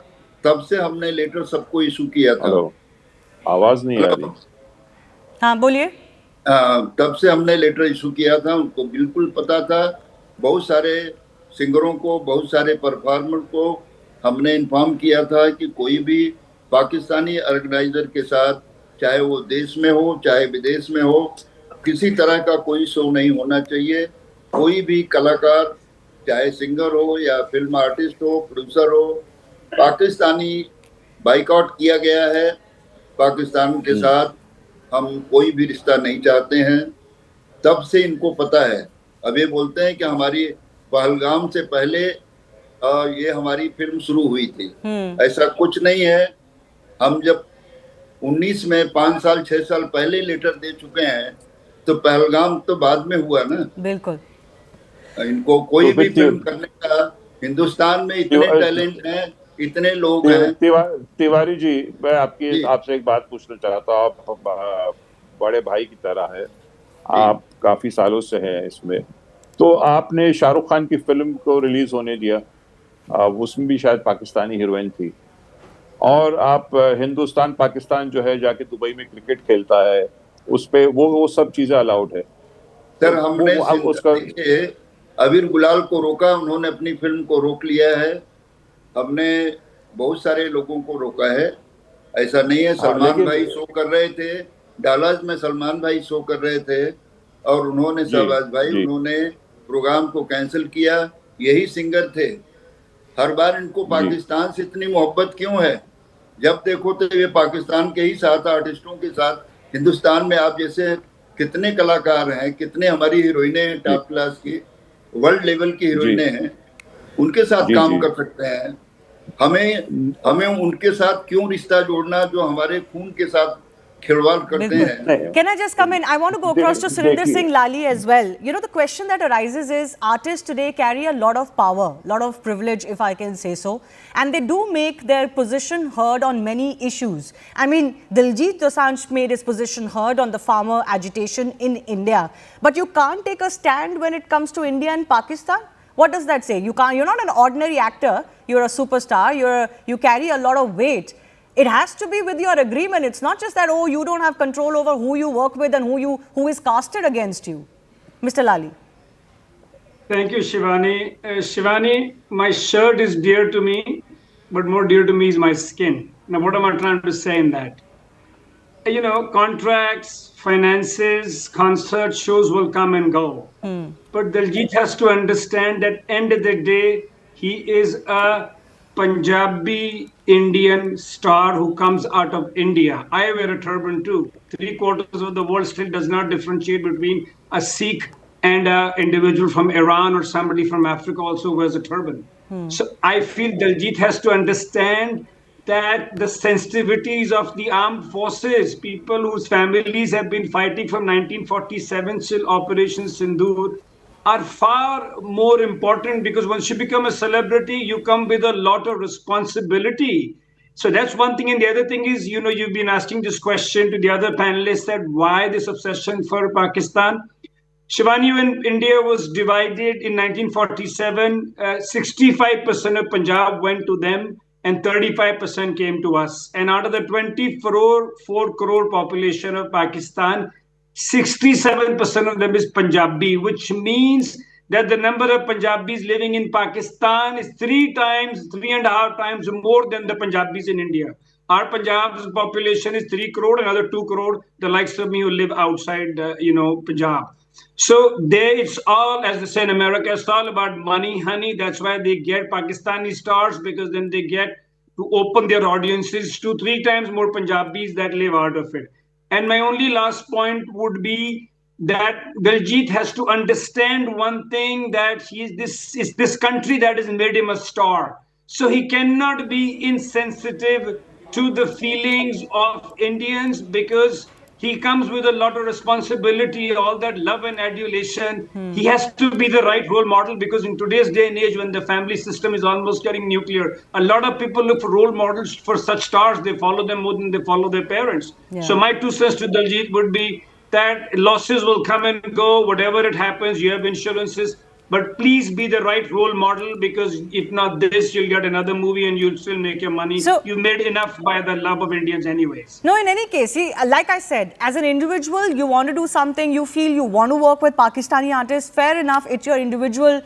तब से हमने लेटर सबको इशू किया था. आवाज नहीं आ रही. हाँ, बोलिए. तब से हमने लेटर इशू किया था. उनको बिल्कुल पता था. बहुत सारे सिंगरों को, बहुत सारे परफॉर्मर को हमने इन्फॉर्म किया था कि कोई भी पाकिस्तानी ऑर्गेनाइजर के साथ, चाहे वो देश में हो चाहे विदेश में हो, किसी तरह का कोई शो नहीं होना चाहिए. कोई भी कलाकार, चाहे सिंगर हो या फिल्म आर्टिस्ट हो, प्रोड्यूसर हो, पाकिस्तानी बाइकआउट किया गया है. पाकिस्तान के साथ हम कोई भी रिश्ता नहीं चाहते हैं. तब से इनको पता है. अब ये बोलते हैं कि हमारी पहलगाम से पहले ये हमारी फिल्म शुरू हुई थी. ऐसा कुछ नहीं है. हम जब 19 में 5 साल 6 साल पहले लेटर दे चुके हैं, तो पहलगाम तो बाद में हुआ ना। बिल्कुल। इनको कोई तो भी फिल्म करने का, हिंदुस्तान में इतने टैलेंट हैं, इतने लोग हैं। तिवारी जी, मैं आपसे एक बात पूछना चाहता हूँ। आप बड़े भाई की तरह है, आप काफी सालों से हैं इसमें, तो आपने शाहरुख खान की फिल्म को रिलीज होने दिया, उसमें भी शायद पाकिस्तानी हीरोइन थी, और आप हिंदुस्तान पाकिस्तान जो है जाके दुबई में क्रिकेट खेलता है, उस पे वो सब चीजें अलाउड है। सर हमने देखिए अबीर गुलाल को रोका, उन्होंने अपनी फिल्म को रोक लिया है। हमने बहुत सारे लोगों को रोका है, ऐसा नहीं है। सलमान भाई शो कर रहे थे, डालास में सलमान भाई शो कर रहे थे, और उन्होंने शहबाज भाई उन्होंने प्रोग्राम को कैंसिल किया। यही सिंगर थे। हर बार इनको पाकिस्तान से इतनी मोहब्बत क्यों है? जब देखो तो ये पाकिस्तान के ही साथ आर्टिस्टों के साथ, हिंदुस्तान में आप जैसे कितने कलाकार हैं, कितने हमारी हीरोइनें टॉप क्लास की, वर्ल्ड लेवल की हीरोइनें हैं, उनके साथ काम कर सकते हैं। हमें उनके साथ क्यों रिश्ता जोड़ना जो हमारे खून के साथ खिलवाड़ करते हैं? Can I just come in? I want to go across to Surinder Singh Lali as well. You know, the question that arises is artists today carry a lot of power, lot of privilege, if I can say so, and they do make their position heard on many issues. I mean, Diljit Dosanjh made his position heard on the farmer agitation in India, but you can't take a stand when it comes to India and Pakistan. What does that say? You're not an ordinary actor. You're a superstar. You carry a lot of weight. It has to be with your agreement. It's not just that, oh, you don't have control over who you work with and who is casted against you. Mr. Lali. Thank you, Shivani. Shivani, my shirt is dear to me, but more dear to me is my skin. Now, what am I trying to say in that? You know, contracts, finances, concert shows will come and go. But Diljit has to understand that end of the day, he is a Punjabi Indian star who comes out of India. I wear a turban too. 3/4 of the world still does not differentiate between a Sikh and an individual from Iran or somebody from Africa also wears a turban. So I feel Diljit has to understand that the sensitivities of the armed forces, people whose families have been fighting from 1947 till Operation Sindoor, are far more important, because once you become a celebrity, you come with a lot of responsibility. So that's one thing. And the other thing is, you know, you've been asking this question to the other panelists, that why this obsession for Pakistan? Shivani, when India was divided in 1947, 65% of Punjab went to them and 35% came to us. And out of the 24 crore population of Pakistan, 67% of them is Punjabi, which means that the number of Punjabis living in Pakistan is 3.5 times more than the Punjabis in India. Our Punjab's population is 3 crore, another 2 crore, the likes of me who live outside, Punjab. So there it's all, as they say in America, it's all about money, honey. That's why they get Pakistani stars, because then they get to open their audiences to 3 times more Punjabis that live out of it. And my only last point would be that Diljit has to understand one thing, that it's this country that has made him a star. So he cannot be insensitive to the feelings of Indians, because he comes with a lot of responsibility, all that love and adulation. He has to be the right role model, because in today's day and age, when the family system is almost getting nuclear, a lot of people look for role models for such stars. They follow them more than they follow their parents. Yeah. So my 2 cents to Diljit would be that losses will come and go, whatever it happens, you have insurances. But please be the right role model, because if not this, you'll get another movie and you'll still make your money. So you made enough by the love of Indians anyways. No, in any case, see, like I said, as an individual, you want to do something, you feel you want to work with Pakistani artists, fair enough, it's your individual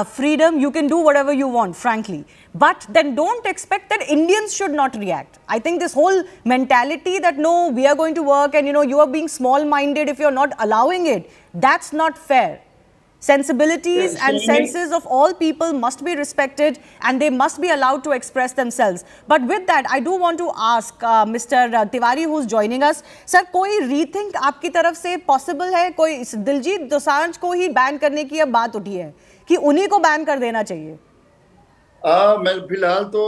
freedom, you can do whatever you want, frankly. But then don't expect that Indians should not react. I think this whole mentality that, no, we are going to work and, you are being small-minded if you're not allowing it, that's not fair. Sensibilities and senses of all people must be respected, and they must be allowed to express themselves. But with that, I do want to ask Mr. Tiwari, who's joining us, sir, कोई rethink आपकी तरफ से possible है? कोई दिलजीत दोसांझ को ही ban करने की अब बात उठी है कि उन्हीं को बैन कर देना चाहिए? मैं फिलहाल तो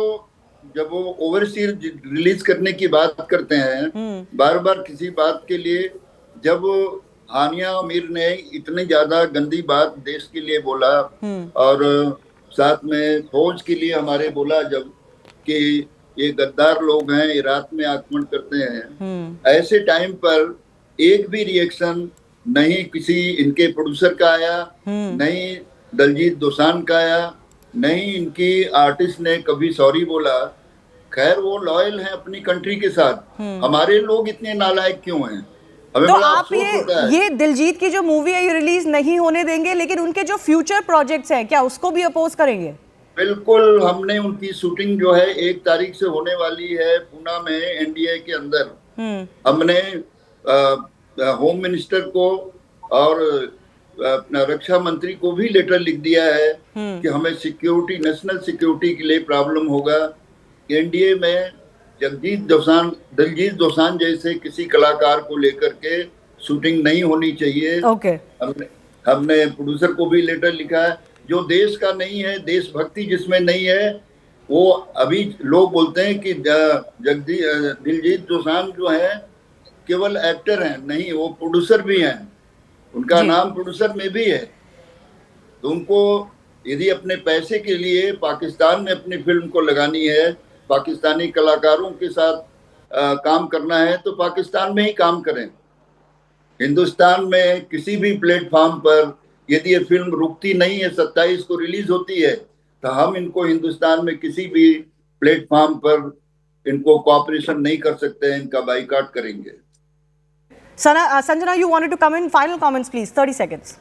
जब वो ओवरसीज रिलीज करने की बात करते हैं, बार बार किसी बात के लिए, जब हानिया अमीर ने इतनी ज्यादा गंदी बात देश के लिए बोला और साथ में फौज के लिए हमारे बोला जब कि ये गद्दार लोग हैं, ये रात में आक्रमण करते हैं, ऐसे टाइम पर एक भी रिएक्शन नहीं किसी इनके प्रोड्यूसर का आया, नहीं दलजीत दोसांझ का आया, नहीं इनकी आर्टिस्ट ने कभी सॉरी बोला। खैर वो लॉयल हैं अपनी कंट्री के साथ, हमारे लोग इतने नालायक क्यों हैं? हमें तो बड़ा आप अफसोस होता है। ये दिलजीत की जो मूवी है ये रिलीज नहीं होने देंगे, लेकिन उनके जो फ्यूचर प्रोजेक्ट्स हैं क्या उसको भी अपोज करेंगे? बिल्कुल, हमने उनकी शूटिंग जो है 1 तारीख से होने वाली है पुणे में एनडीए के अंदर। हमने होम मिनिस्टर को और अपना रक्षा मंत्री को भी लेटर लिख दिया है कि हमें सिक्योरिटी, नेशनल सिक्योरिटी के लिए प्रॉब्लम होगा। एनडीए में दिलजीत दोसांझ जैसे किसी कलाकार को लेकर के शूटिंग नहीं होनी चाहिए। हमने प्रोड्यूसर को भी लेटर लिखा है। जो देश का नहीं है, देशभक्ति जिसमें नहीं है, वो अभी लोग बोलते हैं कि दिलजीत दोसांझ जो है केवल एक्टर हैं, नहीं वो प्रोड्यूसर भी हैं, उनका नाम प्रोड्यूसर में भी है। तो उनको यदि अपने पैसे के लिए पाकिस्तान में अपनी फिल्म को लगानी है, पाकिस्तानी कलाकारों के साथ काम करना है, तो पाकिस्तान में ही काम करें। हिंदुस्तान में किसी भी प्लेटफॉर्म पर यदि ये फिल्म रुकती नहीं है, 27 को रिलीज होती है, तो हम इनको हिंदुस्तान में किसी भी प्लेटफॉर्म पर इनको कोऑपरेशन नहीं कर सकते हैं, इनका बाइकआउट करेंगे। Sanjana, you wanted to come in. Final comments, please. 30 seconds.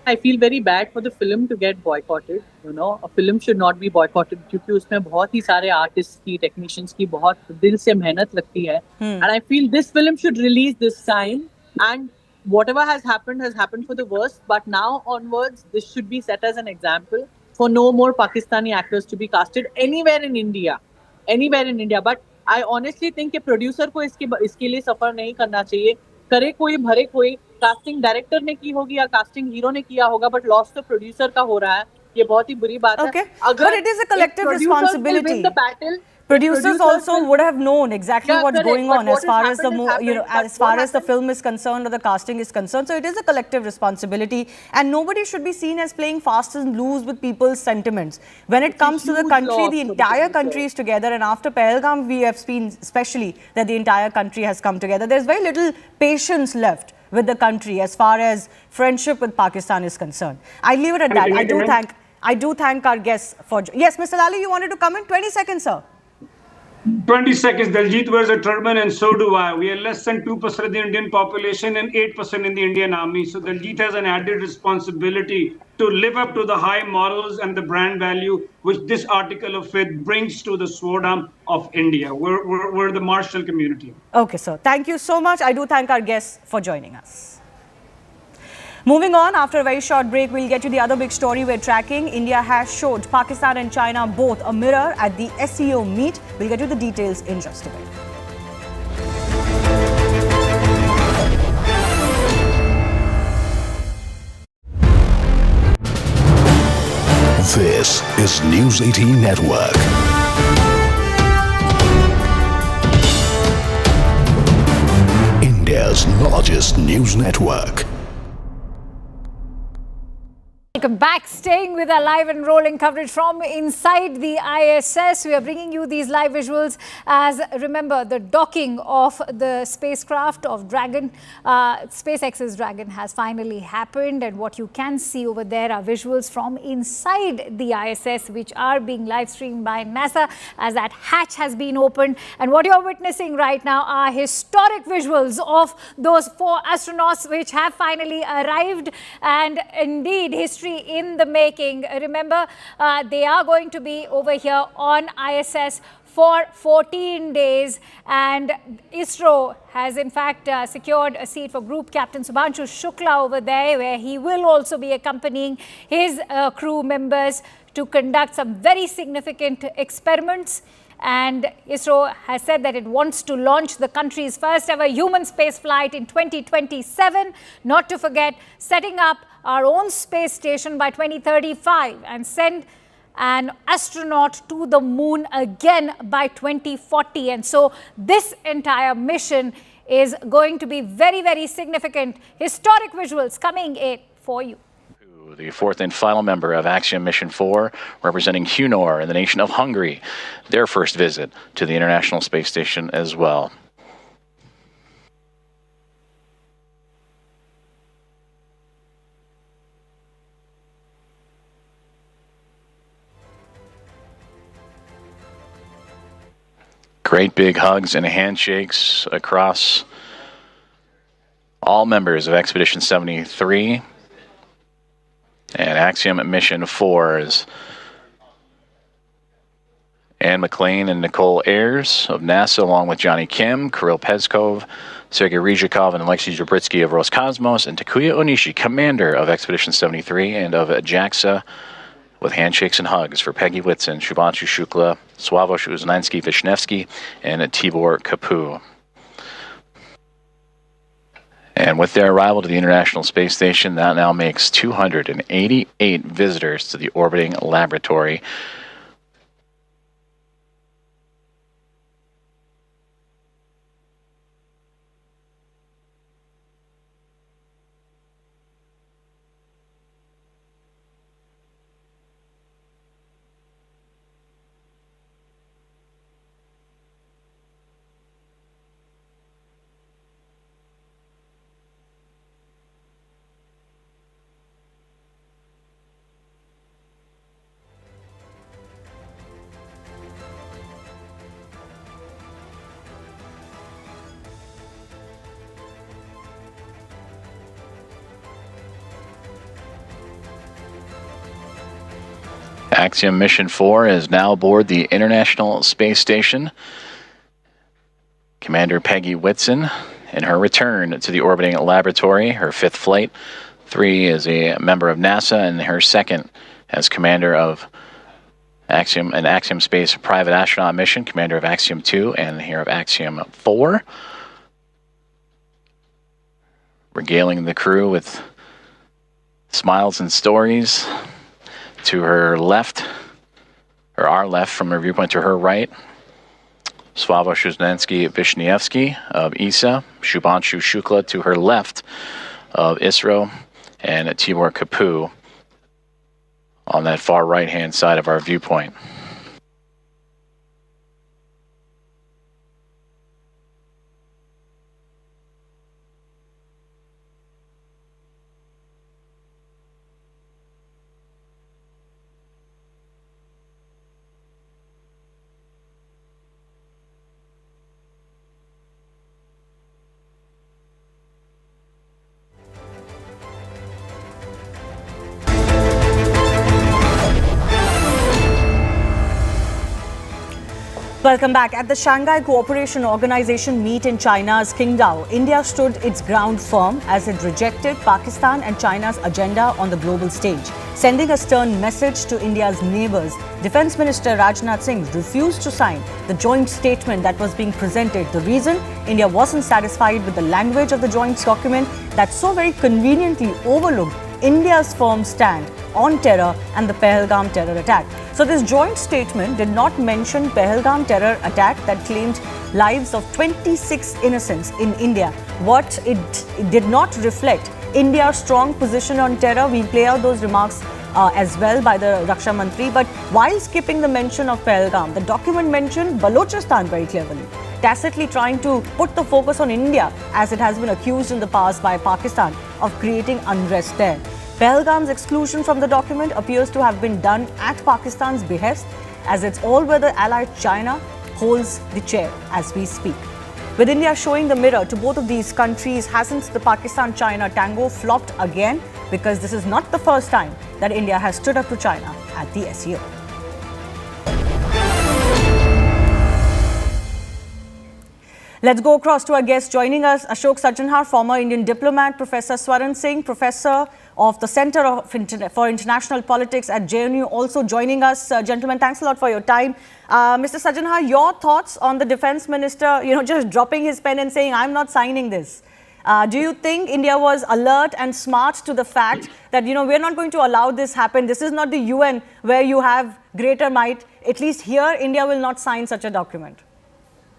I feel very bad for the film to get boycotted. You know, a film should not be boycotted क्योंकि उसमें बहुत ही सारे artists की, technicians की बहुत दिल से मेहनत लगती है. And I feel this film should release this time. And whatever has happened for the worst. But now onwards, this should be set as an example for no more Pakistani actors to be casted anywhere in India. But I honestly think कि producer को इसके लिए सफर नहीं करना चाहिए। करे कोई भरे कोई, कास्टिंग डायरेक्टर ने की होगी या कास्टिंग हीरो ने किया होगा, बट लॉस तो प्रोड्यूसर का हो रहा है। ये बहुत ही बुरी बात है। But it is a collective responsibility. Producers also would have known exactly what's going on as far as the film is concerned or the casting is concerned. So it is a collective responsibility, and nobody should be seen as playing fast and loose with people's sentiments. When it comes to the country, the entire country is together, and after Pahalgam, we have seen especially that the entire country has come together. There's very little patience left with the country as far as friendship with Pakistan is concerned. I leave it at that. I do thank our guests for. Yes, Mr. Lally, you wanted to come in? 20 seconds, sir. 20 seconds. Diljit wears a turban and so do I. We are less than 2% of the Indian population and 8% in the Indian army. So Diljit has an added responsibility to live up to the high morals and the brand value which this article of faith brings to the sword arm of India. We're the martial community. Okay, sir. Thank you so much. I do thank our guests for joining us. Moving on, after a very short break, we'll get to the other big story we're tracking. India has showed Pakistan and China both a mirror at the SEO meet. We'll get to the details in just a bit. This is News 18 Network. India's largest news network. Welcome back. Staying with our live and rolling coverage from inside the ISS. We are bringing you these live visuals as, remember, the docking of the spacecraft of Dragon, SpaceX's Dragon has finally happened. And what you can see over there are visuals from inside the ISS, which are being live streamed by NASA as that hatch has been opened. And what you're witnessing right now are historic visuals of those 4 astronauts which have finally arrived. And indeed, history in the making. Remember, they are going to be over here on ISS for 14 days, and ISRO has in fact secured a seat for Group Captain Shubhanshu Shukla over there, where he will also be accompanying his crew members to conduct some very significant experiments. And ISRO has said that it wants to launch the country's first ever human space flight in 2027. Not to forget, setting up our own space station by 2035 and send an astronaut to the moon again by 2040. And so this entire mission is going to be very, very significant. Historic visuals coming in for you. The fourth and final member of Axiom Mission 4, representing Hunor in the nation of Hungary, their first visit to the International Space Station as well. Great big hugs and handshakes across all members of Expedition 73 and Axiom Mission 4 is Anne McLean and Nicole Ayers of NASA, along with Johnny Kim, Kirill Peskov, Sergei Ryzhikov, and Alexei Zabritsky of Roscosmos, and Takuya Onishi, commander of Expedition 73 and of JAXA, with handshakes and hugs for Peggy Whitson, Shubhanshu Shukla, Sławomir Uznański-Wisniewski, and Tibor Kapu. And with their arrival to the International Space Station, that now makes 288 visitors to the orbiting laboratory. Axiom Mission 4 is now aboard the International Space Station. Commander Peggy Whitson, in her return to the orbiting laboratory, her fifth flight. 3 is a member of NASA, and her second as commander of Axiom, an Axiom Space private astronaut mission, commander of Axiom 2 and here of Axiom 4. Regaling the crew with smiles and stories. To her left, or our left from her viewpoint, to her right, Sławomir Uznański-Wisniewski of ESA, Shubhanshu Shukla to her left of ISRO, and Tibor Kapu on that far right-hand side of our viewpoint. Welcome back. At the Shanghai Cooperation Organization meet in China's Qingdao, India stood its ground firm as it rejected Pakistan and China's agenda on the global stage. Sending a stern message to India's neighbors, Defence Minister Rajnath Singh refused to sign the joint statement that was being presented. The reason? India wasn't satisfied with the language of the joint document that so very conveniently overlooked India's firm stand on terror and the Pahalgam terror attack. So this joint statement did not mention Pahalgam terror attack that claimed lives of 26 innocents in India. What it did not reflect India's strong position on terror. We'll play out those remarks as well by the Raksha Mantri. But while skipping the mention of Pahalgam, the document mentioned Balochistan very cleverly, tacitly trying to put the focus on India, as it has been accused in the past by Pakistan of creating unrest there. Pahalgam's exclusion from the document appears to have been done at Pakistan's behest, as its all-weather ally China holds the chair as we speak. With India showing the mirror to both of these countries, hasn't the Pakistan-China tango flopped again? Because this is not the first time that India has stood up to China at the SCO. Let's go across to our guest joining us, Ashok Sajjanhar, former Indian diplomat, Professor Swaran Singh, Professor of the Center for International Politics at JNU, also joining us. Gentlemen, thanks a lot for your time. Mr. Sajjanhar, your thoughts on the Defence Minister, just dropping his pen and saying, I'm not signing this. Do you think India was alert and smart to the fact that, we're not going to allow this happen? This is not the UN where you have greater might. At least here, India will not sign such a document.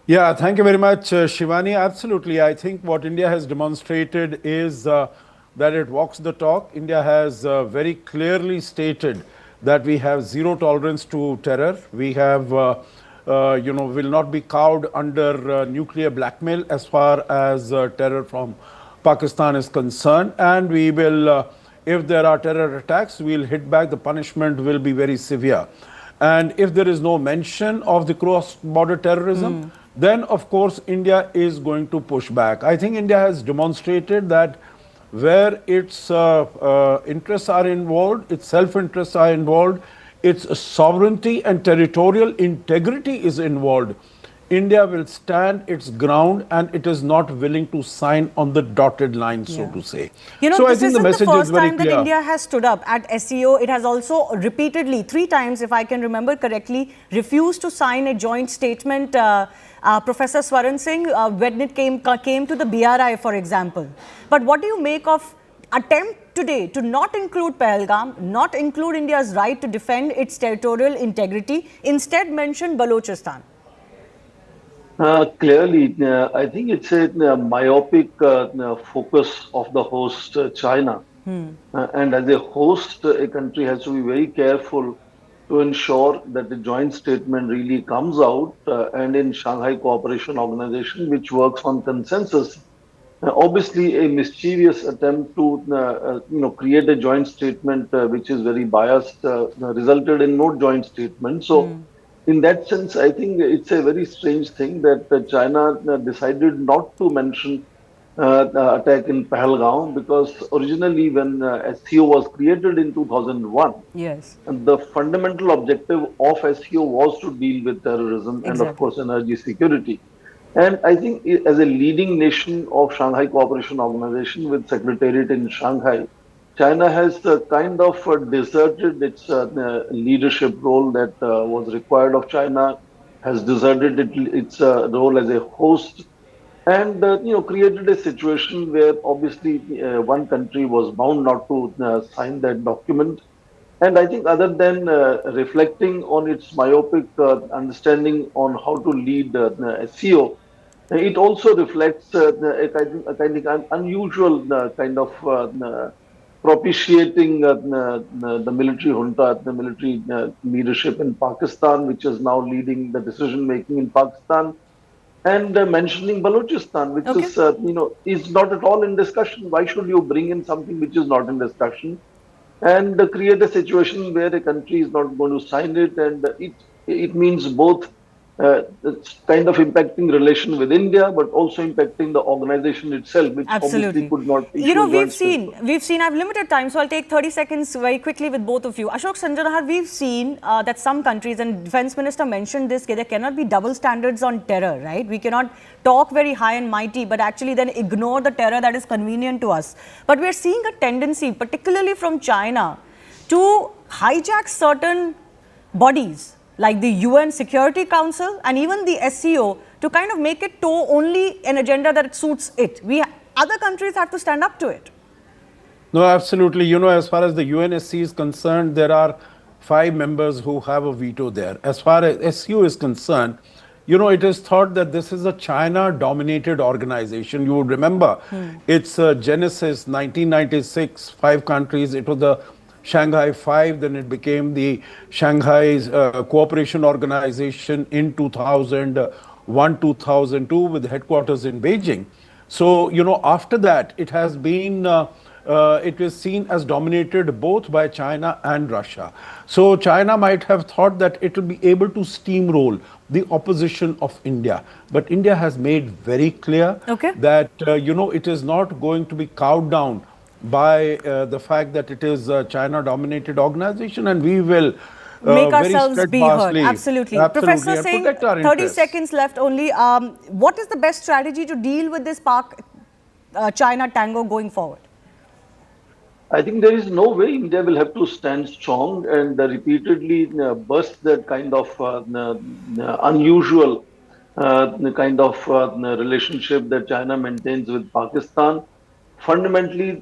Yeah, thank you very much, Shivani. Absolutely. I think what India has demonstrated is that it walks the talk. India has very clearly stated that we have zero tolerance to terror. We have, will not be cowed under nuclear blackmail as far as terror from Pakistan is concerned. And we will, if there are terror attacks, we'll hit back. The punishment will be very severe. And if there is no mention of the cross-border terrorism, then of course India is going to push back. I think India has demonstrated that where its interests are involved, its self-interests are involved, its sovereignty and territorial integrity is involved, India will stand its ground and it is not willing to sign on the dotted line, so to say. So I think the message is very clear. This isn't the first time that India has stood up at SCO. It has also repeatedly, 3 times, if I can remember correctly, refused to sign a joint statement. Professor Swaran Singh, when it came to the BRI, for example. But what do you make of attempt today to not include Pahalgam, not include India's right to defend its territorial integrity, instead mention Balochistan? Clearly, I think it's a myopic focus of the host, China. And as a host, a country has to be very careful to ensure that the joint statement really comes out. And in Shanghai Cooperation Organization, which works on consensus, obviously a mischievous attempt to create a joint statement which is very biased resulted in no joint statement. So. In that sense, I think it's a very strange thing that China decided not to mention the attack in Pahalgam, because originally when SCO was created in 2001, the fundamental objective of SCO was to deal with terrorism and of course energy security. And I think as a leading nation of Shanghai Cooperation Organization with secretariat in Shanghai, China has kind of deserted its leadership role that was required of China, has deserted its role as a host, and created a situation where obviously one country was bound not to sign that document. And I think other than reflecting on its myopic understanding on how to lead SCO, it also reflects a kind of unusual kind of propitiating the military junta, the military leadership in Pakistan, which is now leading the decision making in Pakistan, and mentioning Balochistan, which is not at all in discussion. Why should you bring in something which is not in discussion, and create a situation where a country is not going to sign it, and it means both. It's kind of impacting relation with India, but also impacting the organization itself, which obviously could not. We've seen. I've limited time, so I'll take 30 seconds very quickly with both of you. Ashok Sanjanahar, we've seen that some countries, and Defence Minister mentioned this, there cannot be double standards on terror, right? We cannot talk very high and mighty, but actually then ignore the terror that is convenient to us. But we're seeing a tendency, particularly from China, to hijack certain bodies, like the UN Security Council and even the SCO, to kind of make it toe only an agenda that suits it. Other countries have to stand up to it. No, absolutely. As far as the UNSC is concerned, there are 5 members who have a veto there. As far as SCO is concerned, it is thought that this is a China-dominated organization. You would remember its genesis, 1996, 5 countries. It was the Shanghai 5, then it became the Shanghai Cooperation Organization in 2001, 2002 with headquarters in Beijing. So, after that, it has been, it was seen as dominated both by China and Russia. So, China might have thought that it will be able to steamroll the opposition of India. But India has made very clear that, it is not going to be cowed down by the fact that it is a China-dominated organization, and we will make ourselves be heard. Absolutely. Professor Singh, 30 seconds left only. What is the best strategy to deal with this China tango going forward? I think there is no way India will have to stand strong and repeatedly burst that kind of unusual the kind of relationship that China maintains with Pakistan. Fundamentally,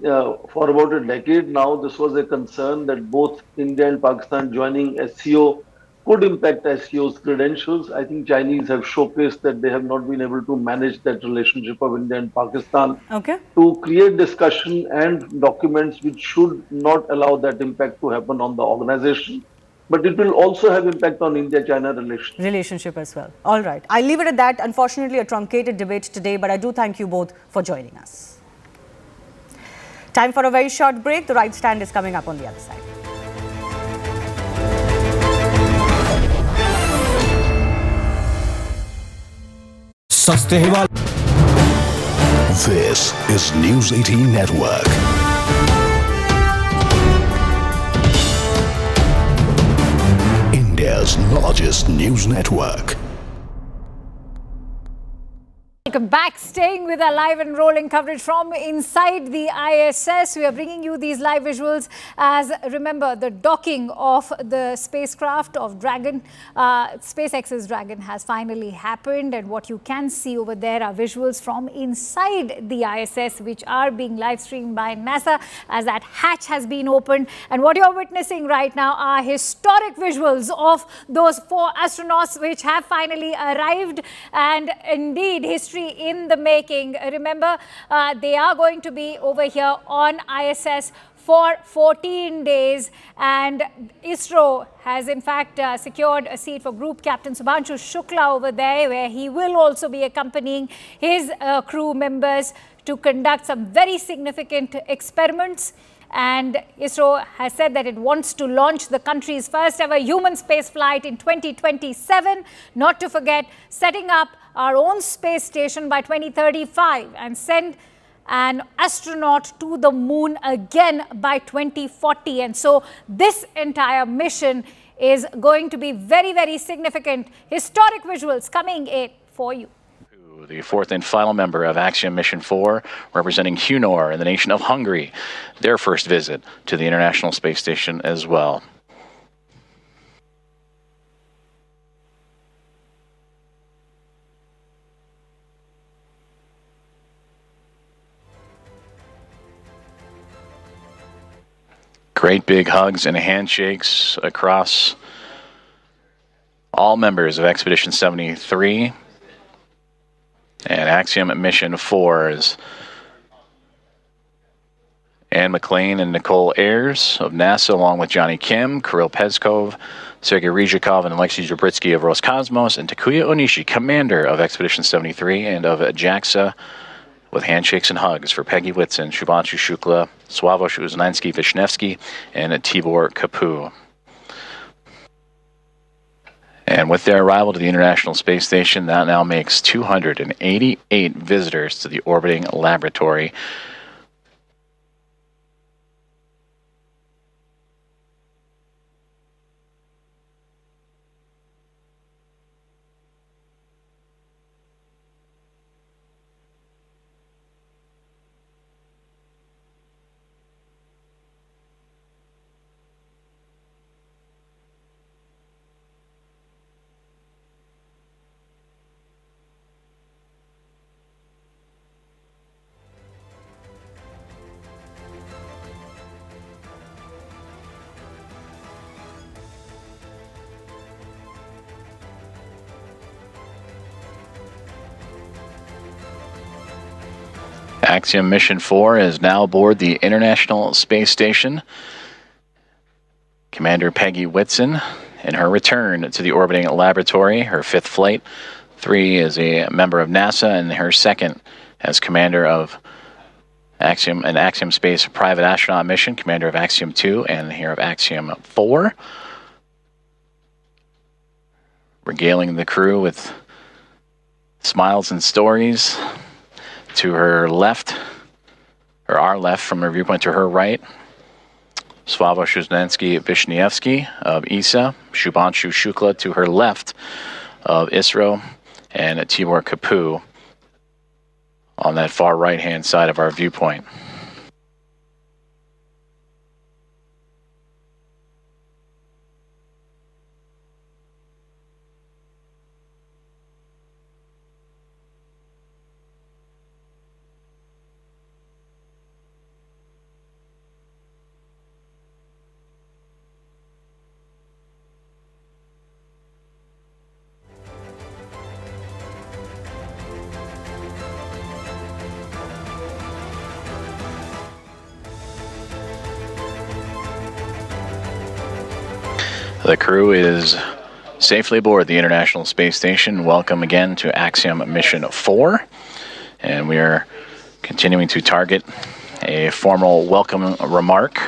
for about a decade now, this was a concern that both India and Pakistan joining SCO could impact SCO's credentials. I think Chinese have showcased that they have not been able to manage that relationship of India and Pakistan Okay. to create discussion and documents which should not allow that impact to happen on the organization. But it will also have impact on India-China relations. Relationship as well. All right. I'll leave it at that. Unfortunately, a truncated debate today, but I do thank you both for joining us. Time for a very short break. The right stand is coming up on the other side. This is News 18 Network. India's largest news network. Welcome back. Staying with our live and rolling coverage from inside the ISS. We are bringing you these live visuals as, remember, the docking of the spacecraft of Dragon, SpaceX's Dragon has finally happened. And what you can see over there are visuals from inside the ISS, which are being live streamed by NASA as that hatch has been opened. And what you're witnessing right now are historic visuals of those 4 astronauts which have finally arrived. And indeed, history in the making. Remember, they are going to be over here on ISS for 14 days, and ISRO has in fact secured a seat for Group Captain Shubhanshu Shukla over there, where he will also be accompanying his crew members to conduct some very significant experiments. And ISRO has said that it wants to launch the country's first ever human space flight in 2027. Not to forget, setting up our own space station by 2035 and send an astronaut to the moon again by 2040. And so this entire mission is going to be very, very significant. Historic visuals coming in for you. The 4th and final member of Axiom Mission 4, representing Hunor in the nation of Hungary, their first visit to the International Space Station as well. Great big hugs and handshakes across all members of Expedition 73. And Axiom Mission 4 is Anne McLean and Nicole Ayers of NASA, along with Johnny Kim, Kirill Peskov, Sergei Ryzhikov, and Alexei Zabritsky of Roscosmos, and Takuya Onishi, commander of Expedition 73 and of JAXA, with handshakes and hugs for Peggy Whitson, Shubhanshu Shukla, Sławomir Uznański-Wisniewski, and Tibor Kapu. And with their arrival to the International Space Station, that now makes 288 visitors to the orbiting laboratory. Axiom Mission 4 is now aboard the International Space Station. Commander Peggy Whitson, in her return to the orbiting laboratory, her 5th flight. 3 is a member of NASA, and her 2nd as commander of Axiom, an Axiom Space private astronaut mission, commander of Axiom 2 and here of Axiom 4. Regaling the crew with smiles and stories. To her left, or our left from her viewpoint, to her right, Sławomir Uznański-Wisniewski of ESA, Shubhanshu Shukla to her left of ISRO, and Tibor Kapu on that far right-hand side of our viewpoint. The crew is safely aboard the International Space Station. Welcome again to Axiom Mission 4. And we are continuing to target a formal welcome remark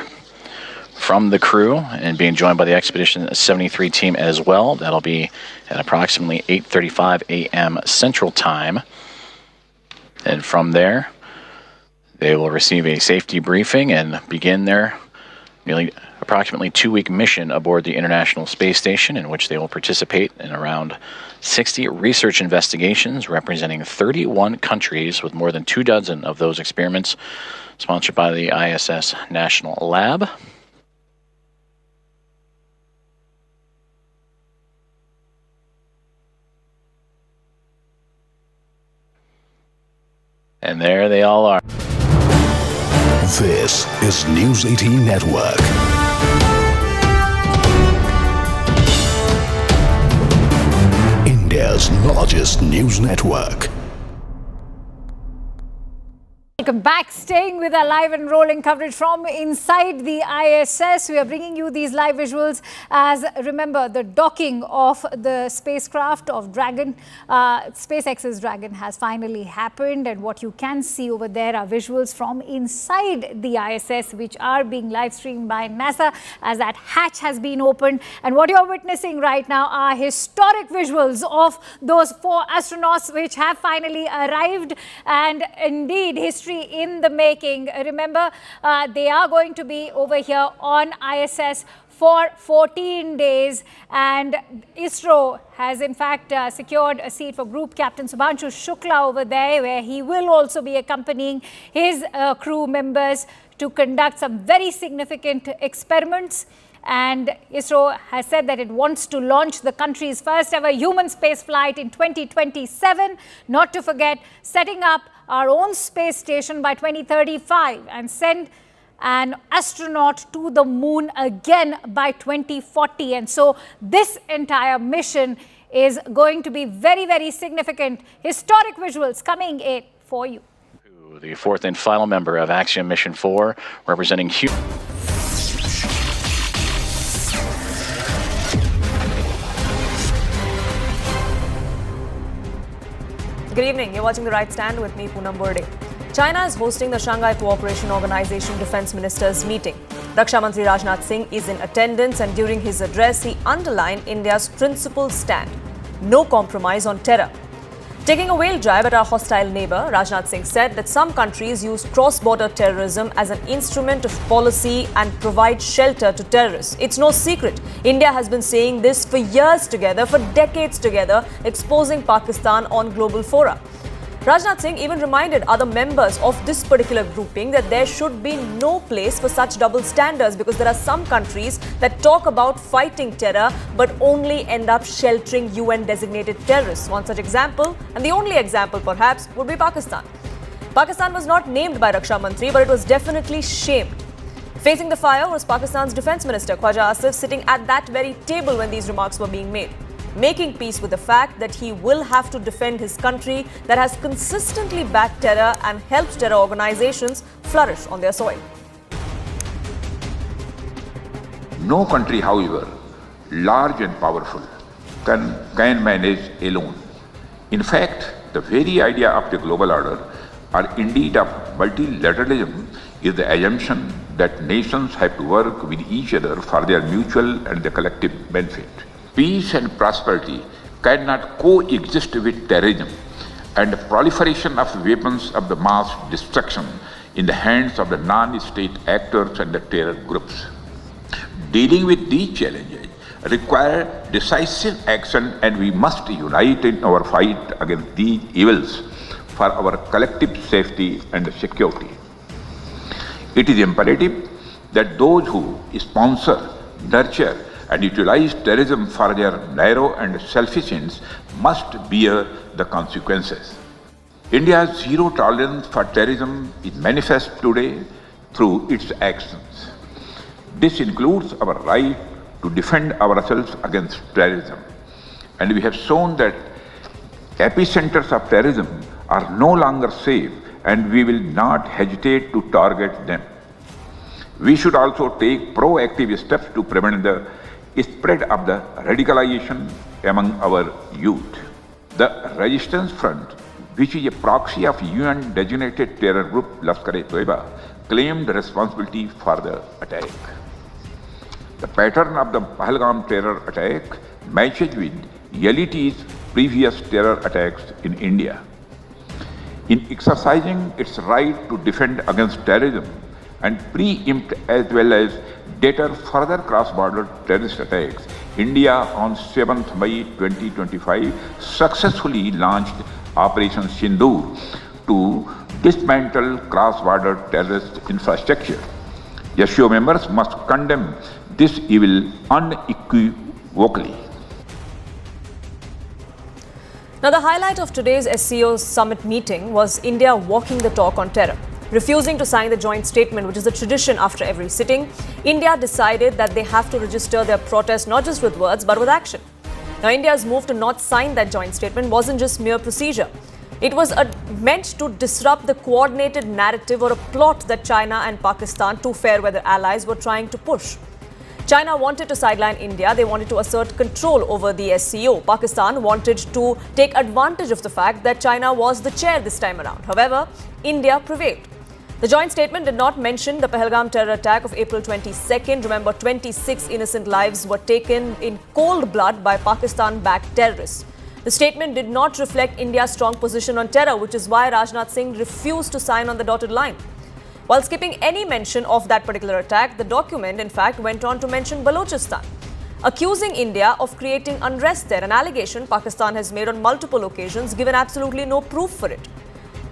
from the crew and being joined by the Expedition 73 team as well. That'll be at approximately 8:35 a.m. Central Time. And from there, they will receive a safety briefing and begin their nearly approximately 2-week mission aboard the International Space Station, in which they will participate in around 60 research investigations representing 31 countries, with more than 24 of those experiments sponsored by the ISS National Lab. And there they all are. This is News 18 Network. India's largest news network. Welcome back. Staying with our live and rolling coverage from inside the ISS. We are bringing you these live visuals as, remember, the docking of the spacecraft of Dragon, SpaceX's Dragon, has finally happened. And what you can see over there are visuals from inside the ISS, which are being live streamed by NASA as that hatch has been opened. And what you're witnessing right now are historic visuals of those 4 astronauts which have finally arrived. And indeed, history in the making. Remember, they are going to be over here on ISS for 14 days, and ISRO has in fact secured a seat for Group Captain Shubhanshu Shukla over there, where he will also be accompanying his crew members to conduct some very significant experiments. And ISRO has said that it wants to launch the country's first ever human space flight in 2027. Not to forget, setting up our own space station by 2035 and send an astronaut to the moon again by 2040. And so this entire mission is going to be very, very significant. Historic visuals coming in for you. The 4th and final member of Axiom Mission 4, representing Good evening. You're watching The Right Stand with me, Poonam Borde. China is hosting the Shanghai Cooperation Organization Defense Ministers meeting. Raksha Mantri Rajnath Singh is in attendance, and during his address, he underlined India's principled stand: no compromise on terror. Taking a whale jab at our hostile neighbor, Rajnath Singh said that some countries use cross-border terrorism as an instrument of policy and provide shelter to terrorists. It's no secret. India has been saying this for years together, for decades together, exposing Pakistan on global fora. Rajnath Singh even reminded other members of this particular grouping that there should be no place for such double standards, because there are some countries that talk about fighting terror but only end up sheltering UN designated terrorists. One such example, and the only example perhaps, would be Pakistan. Pakistan was not named by Raksha Mantri, but it was definitely shamed. Facing the fire was Pakistan's Defence Minister Khwaja Asif, sitting at that very table when these remarks were being made, making peace with the fact that he will have to defend his country that has consistently backed terror and helped terror organizations flourish on their soil. No country, however, large and powerful, can manage alone. In fact, the very idea of the global order, or indeed of multilateralism, is the assumption that nations have to work with each other for their mutual and the collective benefit. Peace and prosperity cannot coexist with terrorism and the proliferation of weapons of the mass destruction in the hands of the non-state actors and the terror groups. Dealing with these challenges require decisive action, and we must unite in our fight against these evils for our collective safety and security. It is imperative that those who sponsor, nurture, and utilize terrorism for their narrow and selfish ends must bear the consequences. India's zero tolerance for terrorism is manifest today through its actions. This includes our right to defend ourselves against terrorism. And we have shown that epicenters of terrorism are no longer safe, and we will not hesitate to target them. We should also take proactive steps to prevent the spread of the radicalization among our youth. The Resistance Front, which is a proxy of UN-designated terror group Lashkar-e-Toiba, claimed responsibility for the attack. The pattern of the Pahalgam terror attack matches with LET's previous terror attacks in India. In exercising its right to defend against terrorism and preempt as well as deter further cross-border terrorist attacks, India on 7th May 2025 successfully launched Operation Sindoor to dismantle cross-border terrorist infrastructure. SCO members must condemn this evil unequivocally. Now, the highlight of today's SCO summit meeting was India walking the talk on terror. Refusing to sign the joint statement, which is a tradition after every sitting, India decided that they have to register their protest not just with words but with action. Now, India's move to not sign that joint statement wasn't just mere procedure. It was meant to disrupt the coordinated narrative or a plot that China and Pakistan, two fair weather allies, were trying to push. China wanted to sideline India. They wanted to assert control over the SCO. Pakistan wanted to take advantage of the fact that China was the chair this time around. However, India prevailed. The joint statement did not mention the Pahalgam terror attack of April 22nd. Remember, 26 innocent lives were taken in cold blood by Pakistan-backed terrorists. The statement did not reflect India's strong position on terror, which is why Rajnath Singh refused to sign on the dotted line. While skipping any mention of that particular attack, the document, in fact, went on to mention Balochistan, accusing India of creating unrest there, an allegation Pakistan has made on multiple occasions, given absolutely no proof for it.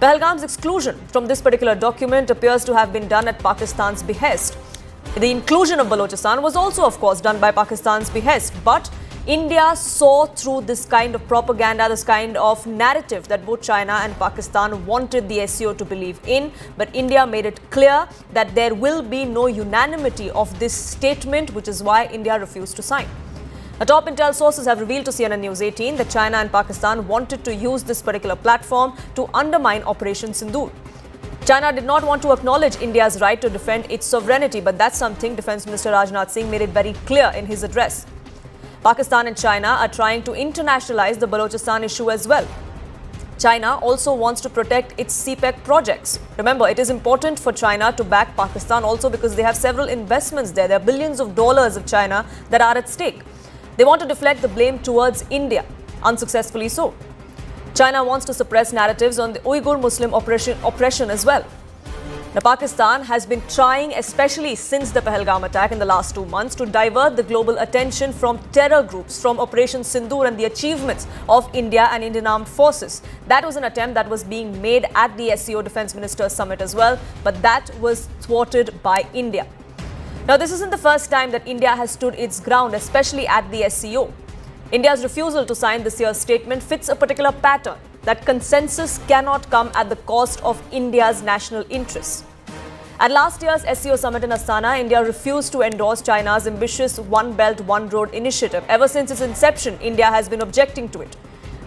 Pahalgam's exclusion from this particular document appears to have been done at Pakistan's behest. The inclusion of Balochistan was also, of course, done by Pakistan's behest, but India saw through this kind of propaganda, this kind of narrative that both China and Pakistan wanted the SCO to believe in, but India made it clear that there will be no unanimity of this statement, which is why India refused to sign. The top intel sources have revealed to CNN News 18 that China and Pakistan wanted to use this particular platform to undermine Operation Sindoor. China did not want to acknowledge India's right to defend its sovereignty, but that's something Defence Minister Rajnath Singh made it very clear in his address. Pakistan and China are trying to internationalize the Balochistan issue as well. China also wants to protect its CPEC projects. Remember, it is important for China to back Pakistan also because they have several investments there. There are billions of dollars of China that are at stake. They want to deflect the blame towards India, unsuccessfully so. China wants to suppress narratives on the Uyghur Muslim oppression as well. Now, Pakistan has been trying, especially since the Pahalgam attack in the last 2 months, to divert the global attention from terror groups, from Operation Sindoor and the achievements of India and Indian armed forces. That was an attempt that was being made at the SCO Defence Ministers Summit as well, but that was thwarted by India. Now, this isn't the first time that India has stood its ground, especially at the SCO. India's refusal to sign this year's statement fits a particular pattern, that consensus cannot come at the cost of India's national interests. At last year's SCO summit in Astana, India refused to endorse China's ambitious One Belt, One Road initiative. Ever since its inception, India has been objecting to it.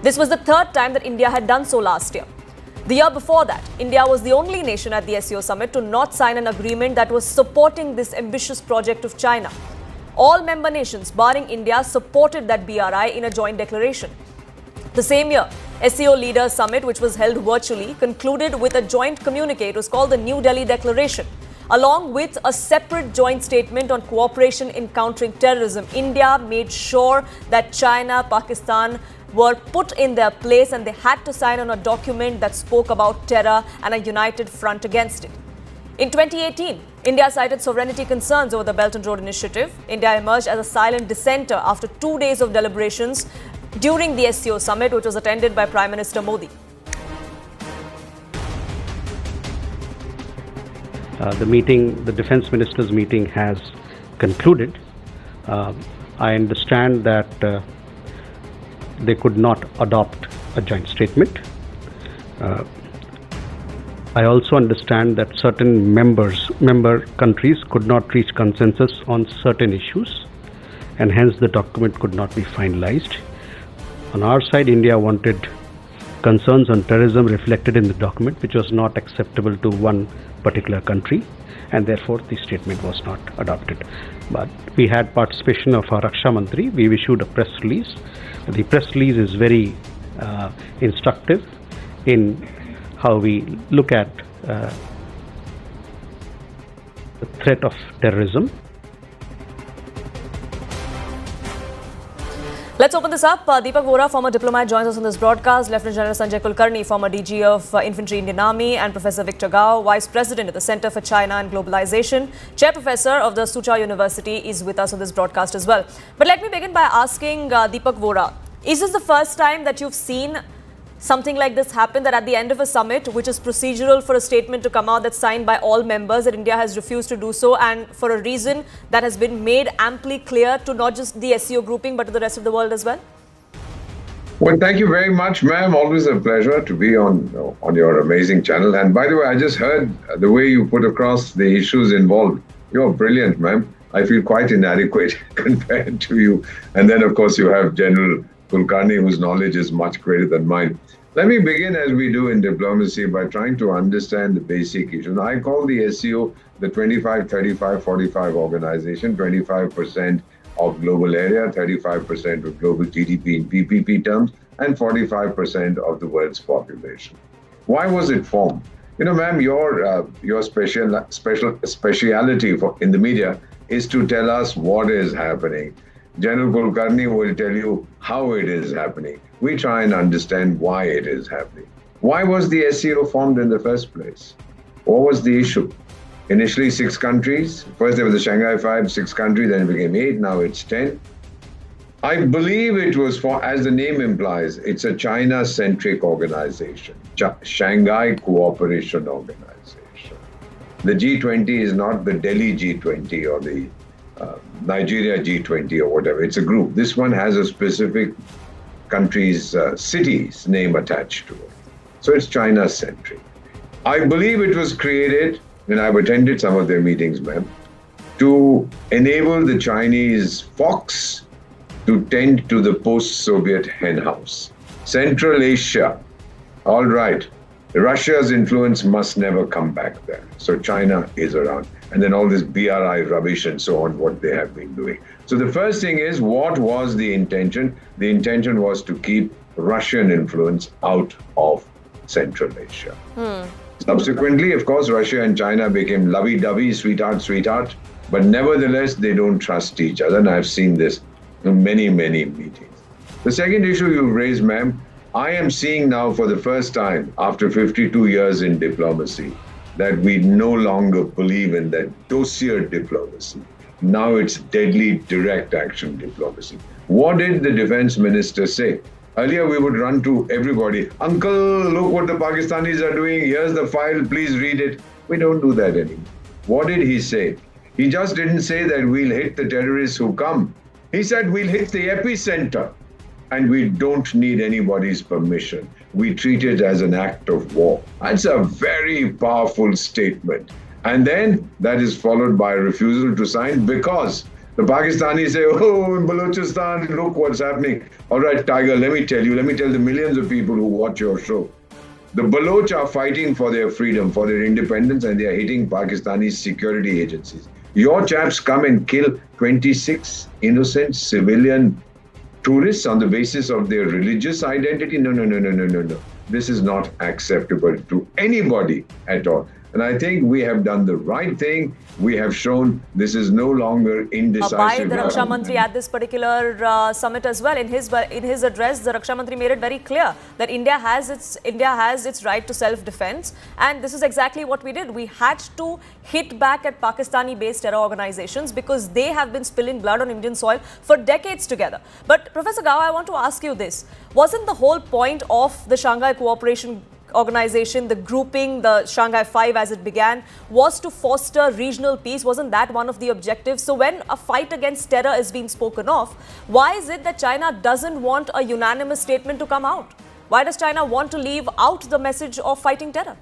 This was the third time that India had done so last year. The year before that, India was the only nation at the SCO summit to not sign an agreement that was supporting this ambitious project of China. All member nations, barring India, supported that BRI in a joint declaration. The same year, SCO Leaders Summit, which was held virtually, concluded with a joint communique. It was called the New Delhi Declaration, along with a separate joint statement on cooperation in countering terrorism. India made sure that China, Pakistan were put in their place and they had to sign on a document that spoke about terror and a united front against it. In 2018, India cited sovereignty concerns over the Belt and Road Initiative. India emerged as a silent dissenter after 2 days of deliberations during the SCO summit, which was attended by Prime Minister Modi. The defense ministers' meeting has concluded. I understand that they could not adopt a joint statement. I also understand that certain member countries could not reach consensus on certain issues, and hence the document could not be finalized. On our side, India wanted concerns on terrorism reflected in the document, which was not acceptable to one particular country, and therefore the statement was not adopted. But we had participation of our Raksha Mantri. We issued a press release. The press release is very instructive in how we look at the threat of terrorism. Let's open this up. Deepak Vora, former diplomat, joins us on this broadcast. Lieutenant General Sanjay Kulkarni, former DG of Infantry Indian Army, and Professor Victor Gao, Vice President at the Center for China and Globalization, Chair Professor of the Soochow University, is with us on this broadcast as well. But let me begin by asking Deepak Vora, is this the first time that you've seen something like this happen, that at the end of a summit, which is procedural for a statement to come out that's signed by all members, that India has refused to do so, and for a reason that has been made amply clear to not just the SCO grouping but to the rest of the world as well? Well, thank you very much, ma'am. Always a pleasure to be on your amazing channel. And by the way, I just heard the way you put across the issues involved. You're brilliant, ma'am. I feel quite inadequate compared to you. And then, of course, you have General Kulkarni, whose knowledge is much greater than mine. Let me begin, as we do in diplomacy, by trying to understand the basic issue. I call the SCO the 25-35-45 organization, 25% of global area, 35% of global GDP in PPP terms, and 45% of the world's population. Why was it formed? You know, ma'am, your speciality in the media is to tell us what is happening. General Kulkarni will tell you how it is happening. We try and understand why it is happening. Why was the SCO formed in the first place? What was the issue? Initially 6 countries. First there was the Shanghai 5, 6 countries, then it became 8, now it's 10. I believe it was for, as the name implies, it's a China-centric organization, Shanghai Cooperation Organization. The G20 is not the Delhi G20 or the Nigeria G20 or whatever. It's a group. This one has a specific country's city's name attached to it. So it's China-centric. I believe it was created, and I've attended some of their meetings, ma'am, to enable the Chinese fox to tend to the post-Soviet henhouse. Central Asia, all right, Russia's influence must never come back there. So China is around. And then all this BRI rubbish and so on, what they have been doing. So the first thing is, what was the intention? The intention was to keep Russian influence out of Central Asia. Subsequently, of course, Russia and China became lovey-dovey, sweetheart, but nevertheless, they don't trust each other. And I've seen this in many, many meetings. The second issue you've raised, ma'am, I am seeing now for the first time after 52 years in diplomacy that we no longer believe in that dossier diplomacy. Now it's deadly direct action diplomacy. What did the defense minister say? Earlier we would run to everybody, uncle, look what the Pakistanis are doing, here's the file, please read it. We don't do that anymore. What did he say? He just didn't say that we'll hit the terrorists who come. He said we'll hit the epicenter. And we don't need anybody's permission. We treat it as an act of war. That's a very powerful statement. And then that is followed by a refusal to sign because the Pakistanis say, oh, in Balochistan, look what's happening. All right, Tiger, let me tell the millions of people who watch your show. The Baloch are fighting for their freedom, for their independence, and they are hitting Pakistani security agencies. Your chaps come and kill 26 innocent civilian tourists on the basis of their religious identity? No. This is not acceptable to anybody at all. And I think we have done the right thing. We have shown this is no longer indecisive. By the Raksha Mantri at this particular summit as well, in his address, the Raksha Mantri made it very clear that India has its right to self-defense, and this is exactly what we did. We had to hit back at Pakistani-based terror organizations because they have been spilling blood on Indian soil for decades together. But Professor Gao, I want to ask you this: wasn't the whole point of the Shanghai Cooperation Organization, the grouping, the Shanghai 5 as it began, was to foster regional peace? Wasn't that one of the objectives? So when a fight against terror is being spoken of, why is it that China doesn't want a unanimous statement to come out? Why does China want to leave out the message of fighting terror?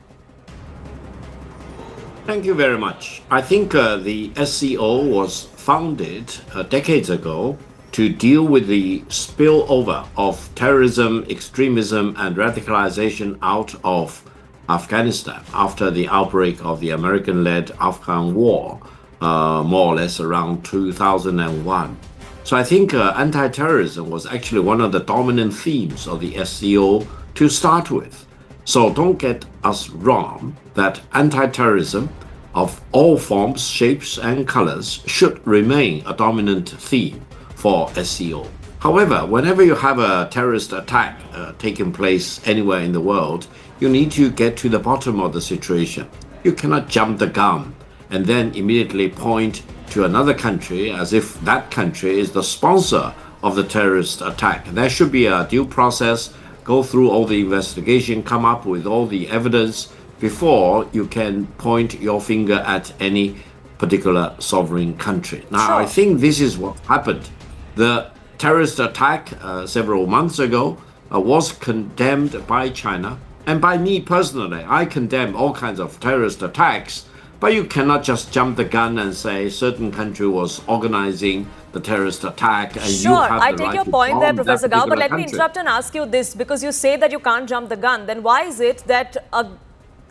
Thank you very much. I think the SCO was founded decades ago to deal with the spillover of terrorism, extremism, and radicalization out of Afghanistan after the outbreak of the American-led Afghan war, more or less around 2001. So I think anti-terrorism was actually one of the dominant themes of the SCO to start with. So don't get us wrong that anti-terrorism of all forms, shapes, and colors should remain a dominant theme for SCO. However, whenever you have a terrorist attack taking place anywhere in the world, you need to get to the bottom of the situation. You cannot jump the gun and then immediately point to another country as if that country is the sponsor of the terrorist attack. There should be a due process, go through all the investigation, come up with all the evidence before you can point your finger at any particular sovereign country. Now, I think this is what happened. The terrorist attack several months ago was condemned by China, and by me personally. I condemn all kinds of terrorist attacks, but you cannot just jump the gun and say a certain country was organizing the terrorist attack and you have the right to take your point there, Professor Gao, but let me country. interrupt and ask you this, because you say that you can't jump the gun. Then why is it that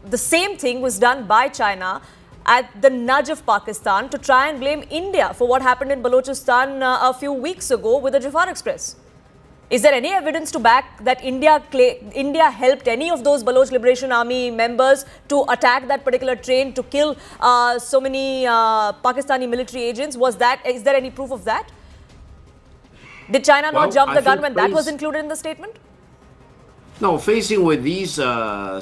the same thing was done by China at the nudge of Pakistan to try and blame India for what happened in Balochistan a few weeks ago with the Jafar Express? Is there any evidence to back that India helped any of those Baloch Liberation Army members to attack that particular train, to kill so many Pakistani military agents? Is there any proof of that? Did China not jump the gun when that was included in the statement? No, facing with these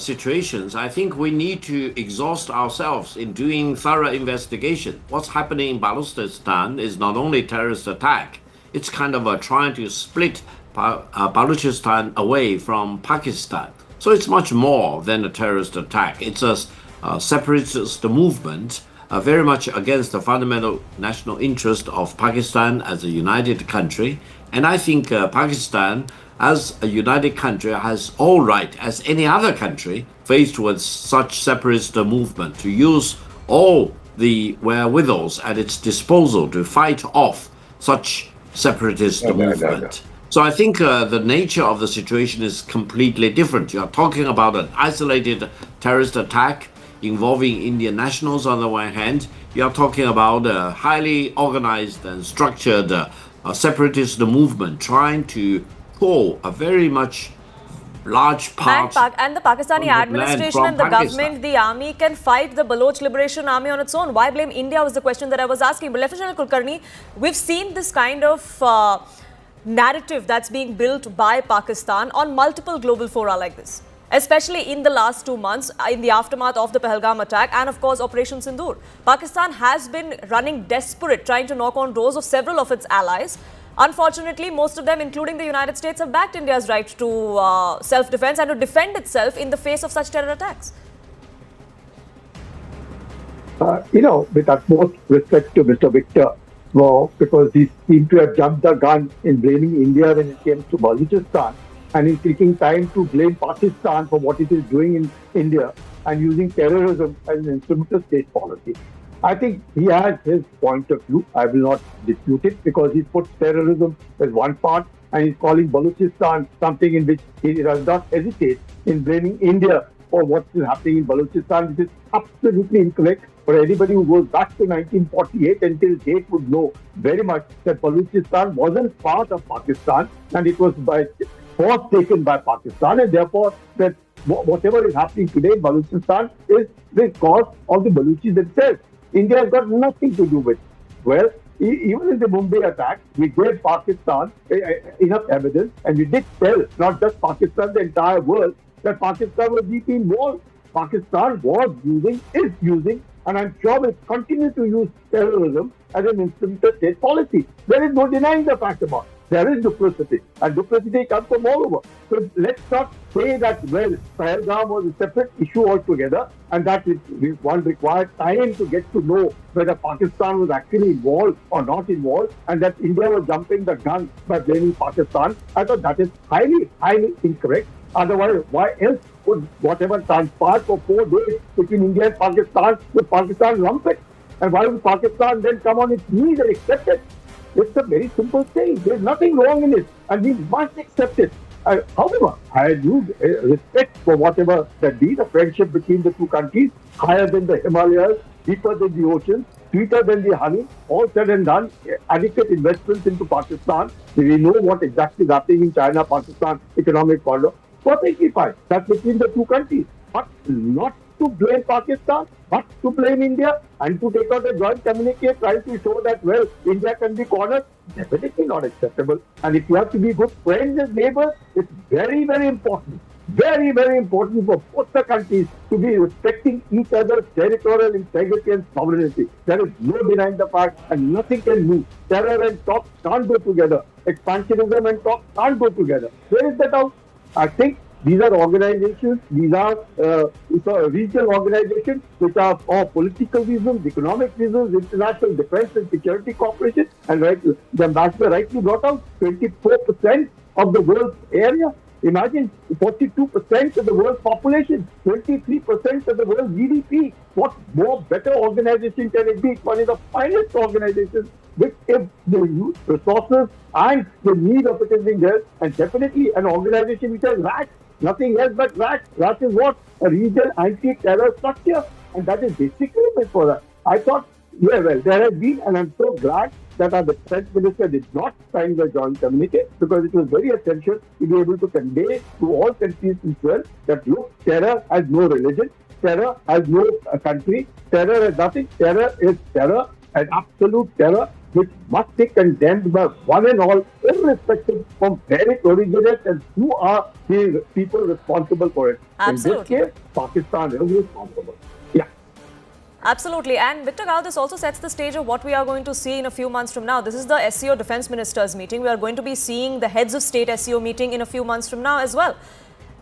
situations, I think we need to exhaust ourselves in doing thorough investigation. What's happening in Balochistan is not only a terrorist attack, it's kind of trying to split Balochistan away from Pakistan. So it's much more than a terrorist attack. It's a separatist movement very much against the fundamental national interest of Pakistan as a united country. And I think Pakistan as a united country has all right, as any other country faced with such separatist movement, to use all the wherewithals at its disposal to fight off such separatist movement. So I think the nature of the situation is completely different. You are talking about an isolated terrorist attack involving Indian nationals on the one hand. You are talking about a highly organized and structured separatist movement trying to pull a very much large part and the Pakistani administration and the government, the army can fight the Baloch Liberation Army on its own. Why blame India was the question that I was asking. But Lieutenant General Kulkarni, we've seen this kind of narrative that's being built by Pakistan on multiple global fora like this, especially in the last 2 months in the aftermath of the Pahalgam attack and of course Operation Sindoor. Pakistan has been running desperate, trying to knock on doors of several of its allies. Unfortunately, most of them, including the United States, have backed India's right to self-defense and to defend itself in the face of such terror attacks. With utmost respect to Mr. Victor, because he seemed to have jumped the gun in blaming India when it came to Balochistan, and in taking time to blame Pakistan for what it is doing in India and using terrorism as an instrument of state policy. I think he has his point of view. I will not dispute it, because he puts terrorism as one part and he's calling Balochistan something in which he does not hesitate in blaming India for what is happening in Balochistan, which is absolutely incorrect. For anybody who goes back to 1948 until date would know very much that Balochistan wasn't part of Pakistan and it was by force taken by Pakistan, and therefore that whatever is happening today in Balochistan is the cause of the Balochis themselves. India has got nothing to do with it. Well, even in the Mumbai attack, we gave Pakistan enough evidence, and we did tell not just Pakistan, the entire world, that Pakistan was deeply involved. Pakistan was using, is using, and I'm sure will continue to use terrorism as an instrument of state policy. There is no denying the fact about it. There is duplicity, and duplicity comes from all over. So let's not say that, well, Pahalgam was a separate issue altogether, and that one required time to get to know whether Pakistan was actually involved or not involved, and that India was jumping the gun by blaming Pakistan. I thought that is highly, highly incorrect. Otherwise, why else would whatever transpired for 4 days between India and Pakistan, would Pakistan lump it? And why would Pakistan then come on its knees and accept it? It's a very simple thing. There's nothing wrong in it, and we must accept it. However, I do respect for whatever that be. The friendship between the two countries, higher than the Himalayas, deeper than the ocean, sweeter than the honey, all said and done, adequate investments into Pakistan. We know what exactly is happening in China-Pakistan economic corridor. Perfectly fine. That's between the two countries. But not to blame Pakistan, but to blame India and to take out a joint communique trying to show that, well, India can be cornered, definitely not acceptable. And if you have to be good friends and neighbors, it's very, very important. Very, very important for both the countries to be respecting each other's territorial integrity and sovereignty. There is no denying the fact, and nothing can move. Terror and talk can't go together. Expansionism and talk can't go together. Where is the doubt? I think these are organizations, these are regional organizations which are for political reasons, economic reasons, international defense and security cooperation. And right, the ambassador rightly brought out 24% of the world's area. Imagine 42% of the world's population, 23% of the world's GDP. What more better organization can it be? It's one of the finest organizations which, if the resources and the need of it is being there, and definitely an organization which has RAT, nothing else but RAT. RAT is what? A regional anti-terror structure. And that is basically it for that. I thought, yeah, well, there has been, and I'm so glad that our defense minister did not sign the joint communique, because it was very essential to be able to convey to all countries concerned that, look, terror has no religion, terror has no country, terror has nothing, terror is terror, and absolute terror, which must be condemned by one and all, irrespective from where it originates and who are the people responsible for it. Absolutely. In this case, Pakistan is responsible. Absolutely. And Victor Gao, this also sets the stage of what we are going to see in a few months from now. This is the SCO Defense Ministers meeting. We are going to be seeing the heads of state SCO meeting in a few months from now as well.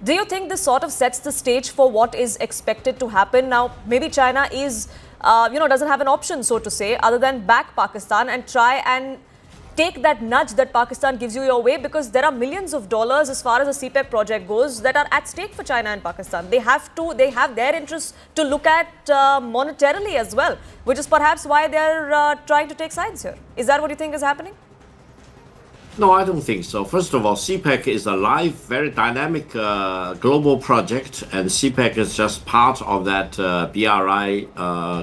Do you think this sort of sets the stage for what is expected to happen? Now, maybe China is, doesn't have an option, so to say, other than back Pakistan and try and take that nudge that Pakistan gives you your way, because there are millions of dollars as far as the CPEC project goes that are at stake for China and Pakistan. They have their interests to look at monetarily as well, which is perhaps why they're trying to take sides here. Is that what you think is happening? No, I don't think so. First of all, CPEC is a live, very dynamic global project, and CPEC is just part of that BRI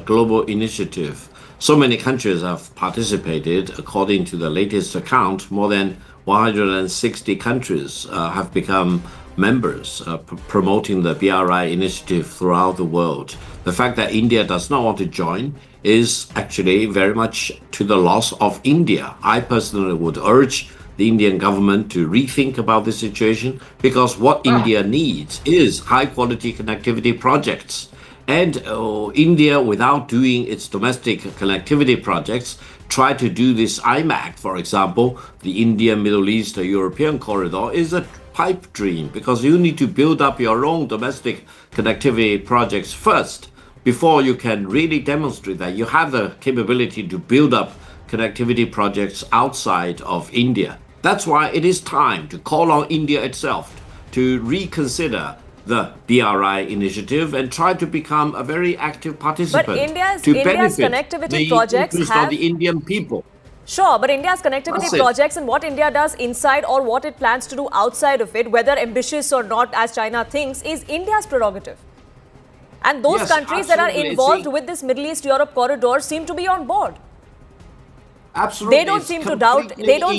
global initiative. So many countries have participated. According to the latest account, more than 160 countries have become members, promoting the BRI initiative throughout the world. The fact that India does not want to join is actually very much to the loss of India. I personally would urge the Indian government to rethink about the situation, because what India needs is high-quality connectivity projects. And India, without doing its domestic connectivity projects, try to do this IMAC, for example, the India, Middle East, European corridor, is a pipe dream, because you need to build up your own domestic connectivity projects first before you can really demonstrate that you have the capability to build up connectivity projects outside of India. That's why it is time to call on India itself to reconsider the BRI initiative and try to become a very active participant. But India's benefit connectivity projects have the Indian people. Sure, but India's connectivity projects and what India does inside or what it plans to do outside of it, whether ambitious or not as China thinks, is India's prerogative. And those countries that are involved with this Middle East Europe corridor seem to be on board. Absolutely. They don't seem to doubt. They don't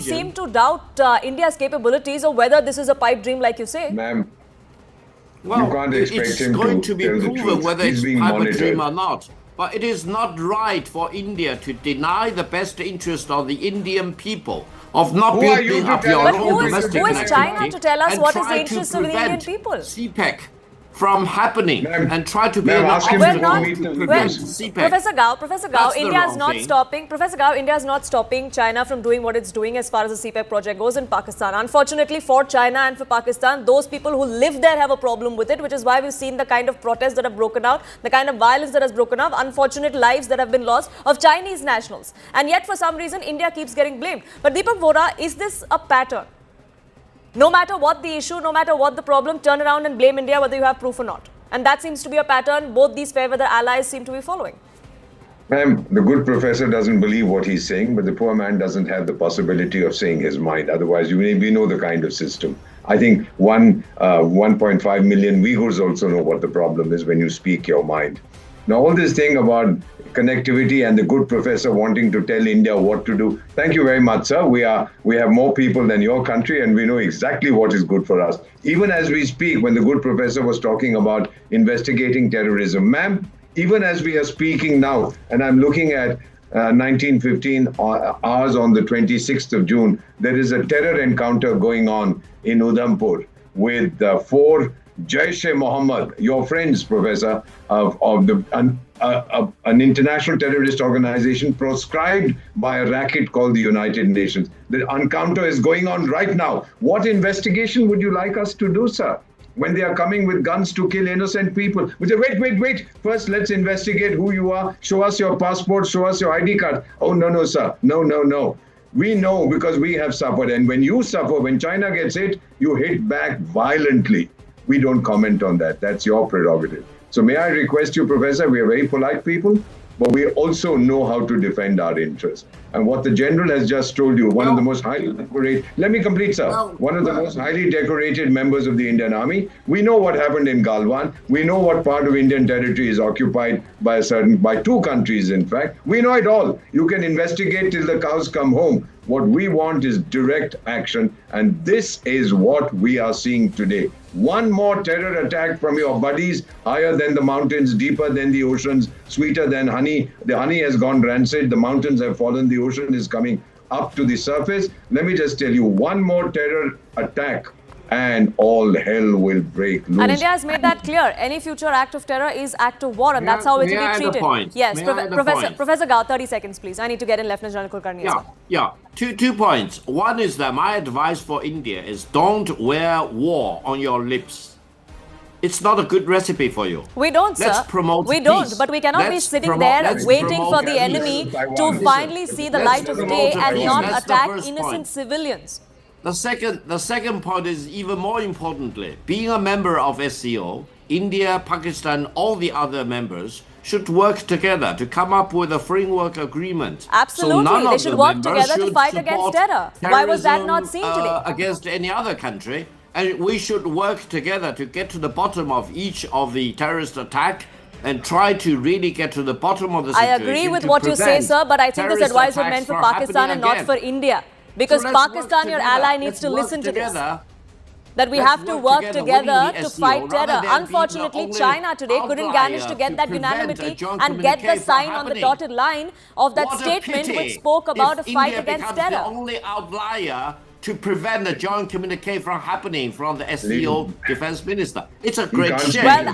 seem to doubt India's capabilities or whether this is a pipe dream, like you say. Ma'am, well, you can't expect it's him going to be tell the proven truth. whether He's it's being pipe monitored. dream or not. But it is not right for India to deny the best interest of the Indian people of not building up your own domestic connectivity. Who is China to tell us what is the interest of the Indian people? CPEC from happening and try to build up Professor Gao, India is not stopping. Professor Gao, India is not stopping China from doing what it's doing as far as the CPEC project goes in Pakistan. Unfortunately for China and for Pakistan, those people who live there have a problem with it, which is why we've seen the kind of protests that have broken out, the kind of violence that has broken out, unfortunate lives that have been lost of Chinese nationals. And yet, for some reason, India keeps getting blamed. But Deepak Vora, is this a pattern? No matter what the issue, no matter what the problem, turn around and blame India whether you have proof or not. And that seems to be a pattern both these fair weather allies seem to be following. Ma'am, the good professor doesn't believe what he's saying, but the poor man doesn't have the possibility of saying his mind. Otherwise, we know the kind of system. I think 1.5 million Uyghurs also know what the problem is when you speak your mind. Now, all this thing about connectivity and the good professor wanting to tell India what to do. Thank you very much, sir. We have more people than your country, and we know exactly what is good for us. Even as we speak, when the good professor was talking about investigating terrorism, ma'am, even as we are speaking now, and I'm looking at 1915 hours on the 26th of June, there is a terror encounter going on in Udhampur with 4 Jaish-e-Mohammed, your friends, Professor, of an international terrorist organization proscribed by a racket called the United Nations. The encounter is going on right now. What investigation would you like us to do, sir? When they are coming with guns to kill innocent people. We say, wait. First, let's investigate who you are. Show us your passport. Show us your ID card. Oh, no, sir. No. We know because we have suffered. And when you suffer, when China gets hit, you hit back violently. We don't comment on that. That's your prerogative. So may I request you, Professor, we are very polite people, but we also know how to defend our interests. And what the general has just told you, one of the most highly decorated, let me complete, sir. One of the most highly decorated members of the Indian Army. We know what happened in Galwan. We know what part of Indian territory is occupied by 2 countries, in fact. We know it all. You can investigate till the cows come home. What we want is direct action, and this is what we are seeing today. One more terror attack from your buddies, higher than the mountains, deeper than the oceans, sweeter than honey. The honey has gone rancid, the mountains have fallen, the ocean is coming up to the surface. Let me just tell you, one more terror attack and all hell will break loose. And India has made that clear. Any future act of terror is act of war, and that's how it will be treated. Yes, Professor Gao, 30 seconds, please. I need to get in Lieutenant General Kulkarni as well. Yeah. Two points. One is that my advice for India is don't wear war on your lips. It's not a good recipe for you. We don't, Let's sir. promote We peace. don't. But we cannot be sitting there waiting for the enemy to finally see the light of day and not attack innocent civilians. The second point is even more importantly, being a member of SCO, India, Pakistan, all the other members should work together to come up with a framework agreement. Absolutely, so they should work together to fight against terror. Why was that not seen today? Against any other country, and we should work together to get to the bottom of each of the terrorist attack and try to really get to the bottom of the situation. I agree with what you say, sir, but I think this advice was meant for Pakistan and not for India. Because so Pakistan, your ally, needs to listen to this. That we have to work together to fight terror. Unfortunately, China today couldn't manage to get that unanimity and get the sign on the dotted line of that statement which spoke about a fight against terror. The only outlier to prevent the joint communique from happening from the SCO defense minister. It's a great shame. Well,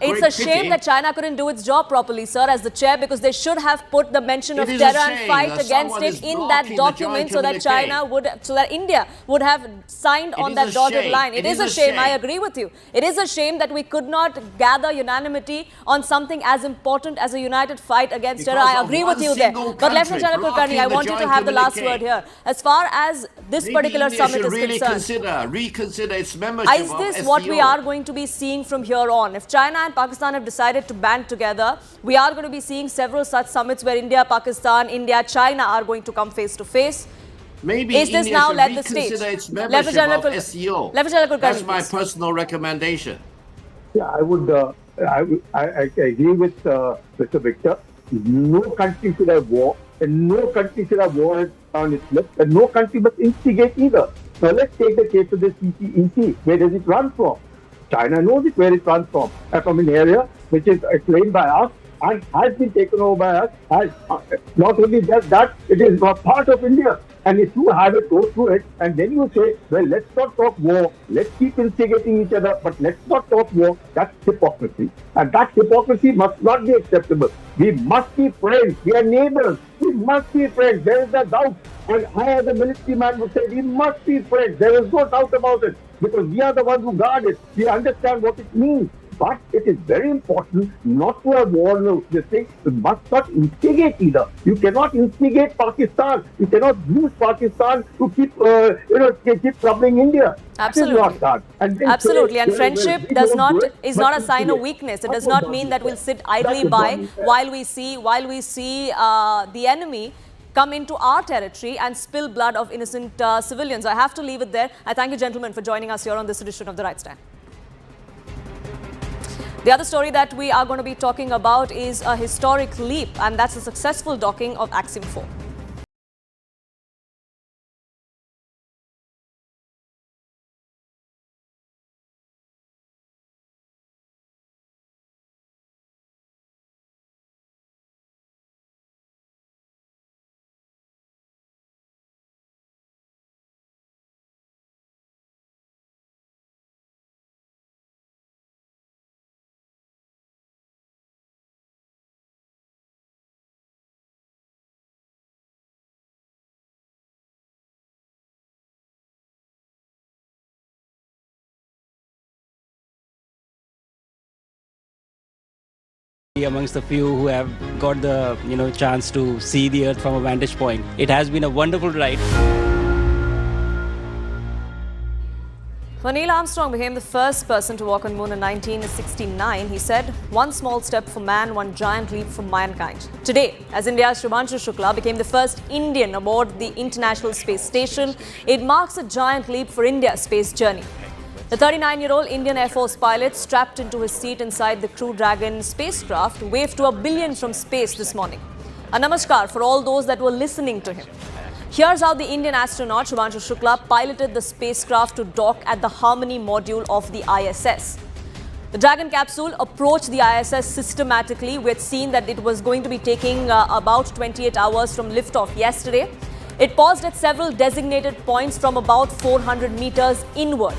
it's a shame that China couldn't do its job properly, sir, as the chair, because they should have put the mention of terror and fight against it in that document so that India would have signed on that dotted line. It is a shame. I agree with you. It is a shame that we could not gather unanimity on something as important as a united fight against terror. I agree with you there. But Lieutenant General Kulkarni, I want you to have the last word here. As far as this particular summit is concerned, reconsider its membership. Is this what we are going to be seeing from here on? If China and Pakistan have decided to band together, we are going to be seeing several such summits where India, Pakistan, India, China are going to come face to face. Maybe is this India now should led the stage? Its membership of SCO. That's my personal recommendation. Yeah, I agree with Mr. Victor. No country should have war, and no country should have war on its lips, and no country must instigate either. Now let's take the case of the CCEC. Where does it run from? China knows it where it runs from. From an area which is claimed by us and has been taken over by us. Not only just that, it is not part of India. And if you have it, go through it, and then you say, well, let's not talk war, let's keep instigating each other, but let's not talk war, that's hypocrisy. And that hypocrisy must not be acceptable. We must be friends, we are neighbors, we must be friends, there is no doubt. And I as a military man would say, we must be friends, there is no doubt about it. Because we are the ones who guard it, we understand what it means. But it is very important not to have war with this thing. You must not instigate either. You cannot instigate Pakistan. You cannot use Pakistan to keep, keep troubling India. Absolutely. That is not done. Absolutely, and friendship is not a sign of weakness. It does not mean that we'll sit idly by while we see the enemy come into our territory and spill blood of innocent civilians. I have to leave it there. I thank you, gentlemen, for joining us here on this edition of The Right Stand. The other story that we are going to be talking about is a historic leap, and that's the successful docking of Axiom 4. Amongst the few who have got the chance to see the Earth from a vantage point. It has been a wonderful ride. When Neil Armstrong became the first person to walk on the moon in 1969, he said, "One small step for man, one giant leap for mankind." Today, as India's Shubhanshu Shukla became the first Indian aboard the International Space Station, it marks a giant leap for India's space journey. The 39-year-old Indian Air Force pilot, strapped into his seat inside the Crew Dragon spacecraft, waved to a billion from space this morning. A namaskar for all those that were listening to him. Here's how the Indian astronaut Shubhanshu Shukla piloted the spacecraft to dock at the Harmony module of the ISS. The Dragon capsule approached the ISS systematically. We had seen that it was going to be taking about 28 hours from liftoff yesterday. It paused at several designated points from about 400 meters inward.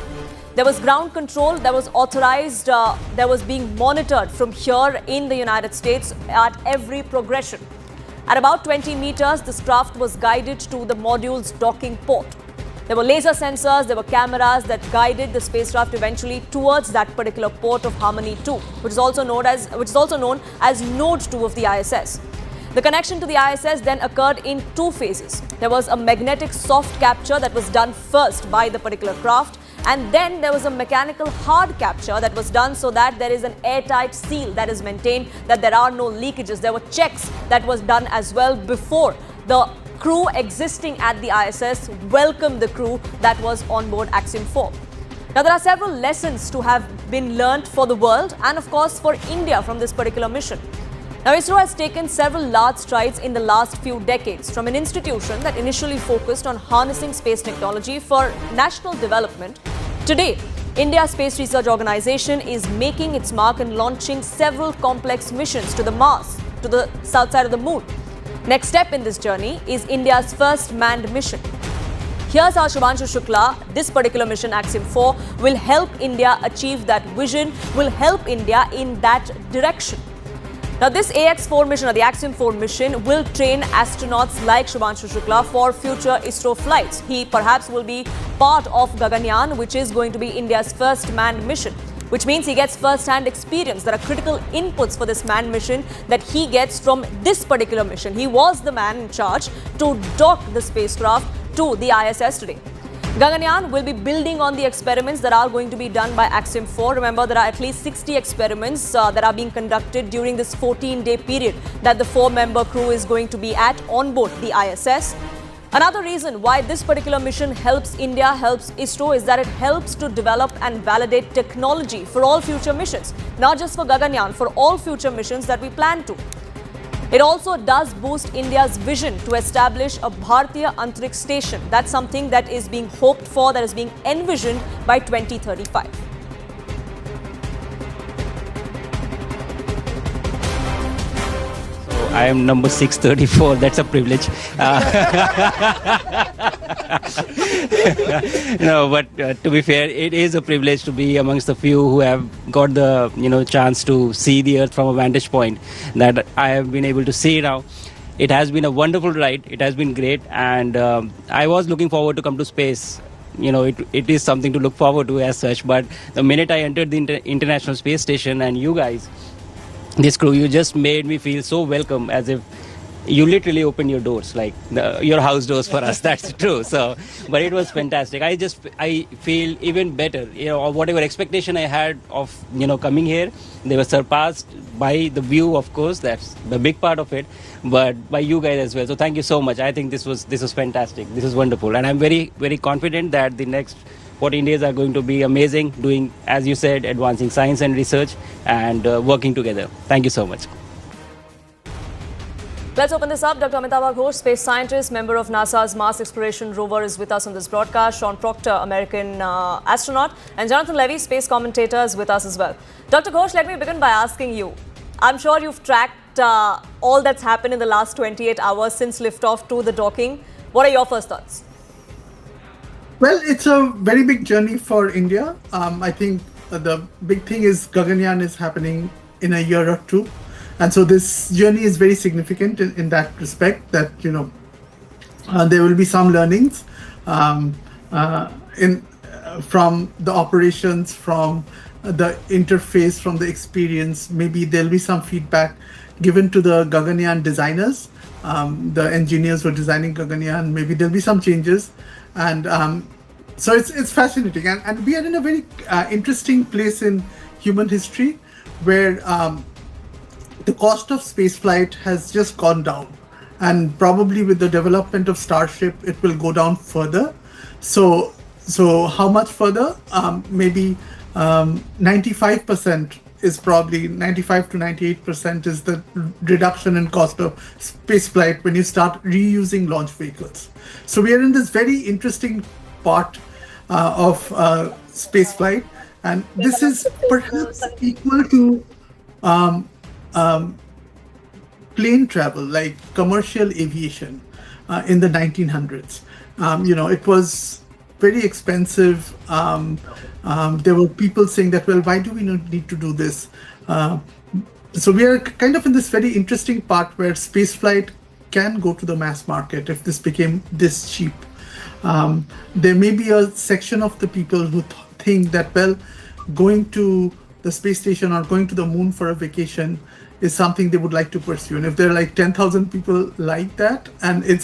There was ground control that was authorized, that was being monitored from here in the United States at every progression. At about 20 meters, this craft was guided to the module's docking port. There were laser sensors, there were cameras that guided the spacecraft eventually towards that particular port of Harmony 2, which is also known as Node 2 of the ISS. The connection to the ISS then occurred in two phases. There was a magnetic soft capture that was done first by the particular craft, and then there was a mechanical hard capture that was done so that there is an airtight seal that is maintained, that there are no leakages. There were checks that was done as well before the crew existing at the ISS welcomed the crew that was on board Axiom 4. Now, there are several lessons to have been learned for the world and, of course, for India from this particular mission. Now, ISRO has taken several large strides in the last few decades from an institution that initially focused on harnessing space technology for national development. Today, India's Space Research Organization is making its mark and launching several complex missions to the Mars, to the south side of the moon. Next step in this journey is India's first manned mission. Here's how Shubhanshu Shukla, this particular mission, Axiom 4, will help India achieve that vision, will help India in that direction. Now, this AX4 mission, or the Axiom 4 mission, will train astronauts like Shubhanshu Shukla for future ISRO flights. He perhaps will be part of Gaganyaan, which is going to be India's first manned mission, which means he gets first-hand experience. There are critical inputs for this manned mission that he gets from this particular mission. He was the man in charge to dock the spacecraft to the ISS today. Gaganyaan will be building on the experiments that are going to be done by Axiom 4. Remember, there are at least 60 experiments that are being conducted during this 14-day period that the 4-member crew is going to be at on board the ISS. Another reason why this particular mission helps India, helps ISRO, is that it helps to develop and validate technology for all future missions, not just for Gaganyaan, for all future missions that we plan to. It also does boost India's vision to establish a Bharatiya Antariksh Station. That's something that is being hoped for, that is being envisioned by 2035. I am number 634. That's a privilege. No, but to be fair, it is a privilege to be amongst the few who have got the chance to see the Earth from a vantage point that I have been able to see now. It has been a wonderful ride. It has been great, and I was looking forward to come to space it is something to look forward to as such. But the minute I entered the International Space Station and you guys, this crew, you just made me feel so welcome, as if you literally opened your doors, like your house doors for us. That's true. So, but it was fantastic. I feel even better. Whatever expectation I had of coming here, they were surpassed by the view. Of course, that's the big part of it, but by you guys as well. So thank you so much. I think this was fantastic. This is wonderful, and I'm very, very confident that the next 14 days are going to be amazing. Doing, as you said, advancing science and research and working together. Thank you so much. Let's open this up. Dr. Amitabh Ghosh, space scientist, member of NASA's Mars Exploration Rover, is with us on this broadcast. Sean Proctor, American astronaut, and Jonathan Levy, space commentator, is with us as well. Dr. Ghosh, let me begin by asking you. I'm sure you've tracked all that's happened in the last 28 hours since liftoff to the docking. What are your first thoughts? Well, it's a very big journey for India. I think the big thing is Gaganyaan is happening in a year or two. And so this journey is very significant in that respect, that, there will be some learnings from the operations, from the interface, from the experience. Maybe there'll be some feedback given to the Gaganyaan designers, the engineers who are designing Gaganyaan. Maybe there'll be some changes. And so it's fascinating. And we are in a very interesting place in human history where the cost of spaceflight has just gone down, and probably with the development of Starship, it will go down further. So how much further? Maybe 95% is probably 95 to 98% is the reduction in cost of spaceflight when you start reusing launch vehicles. So we are in this very interesting part of spaceflight, and this is perhaps equal to plane travel, like commercial aviation in the 1900s. It was very expensive. There were people saying that, well, why do we not need to do this? So we are kind of in this very interesting part where spaceflight can go to the mass market if this became this cheap. There may be a section of the people who think that, well, going to the space station or going to the moon for a vacation is something they would like to pursue. And if there are like 10,000 people like that, and the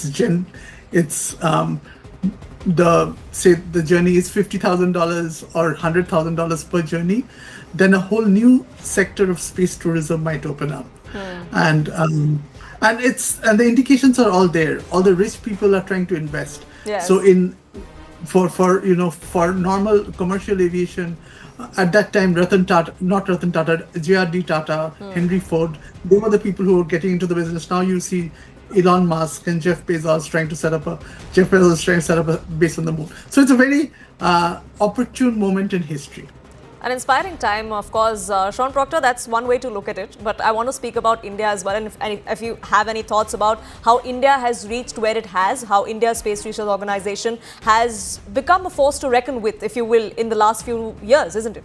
journey is $50,000 or $100,000 per journey, then a whole new sector of space tourism might open up. And the indications are all there. All the rich people are trying to invest. Yes. So for normal commercial aviation, at that time, J.R.D. Tata, Henry Ford, they were the people who were getting into the business. Now you see Elon Musk and Jeff Bezos trying to set up a base on the moon. So it's a very opportune moment in history. An inspiring time, of course. Sean Proctor, that's one way to look at it. But I want to speak about India as well. And if you have any thoughts about how India has reached where it has, how India's Space Research Organization has become a force to reckon with, if you will, in the last few years, isn't it?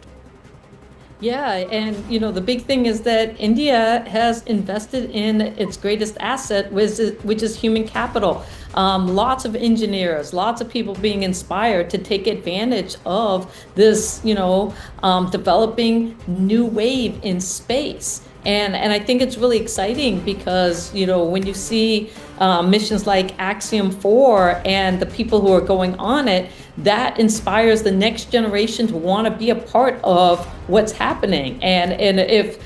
Yeah, and the big thing is that India has invested in its greatest asset, which is human capital. Lots of engineers, lots of people being inspired to take advantage of this, developing new wave in space. And I think it's really exciting because, when you see missions like Axiom 4 and the people who are going on it, that inspires the next generation to want to be a part of what's happening. And if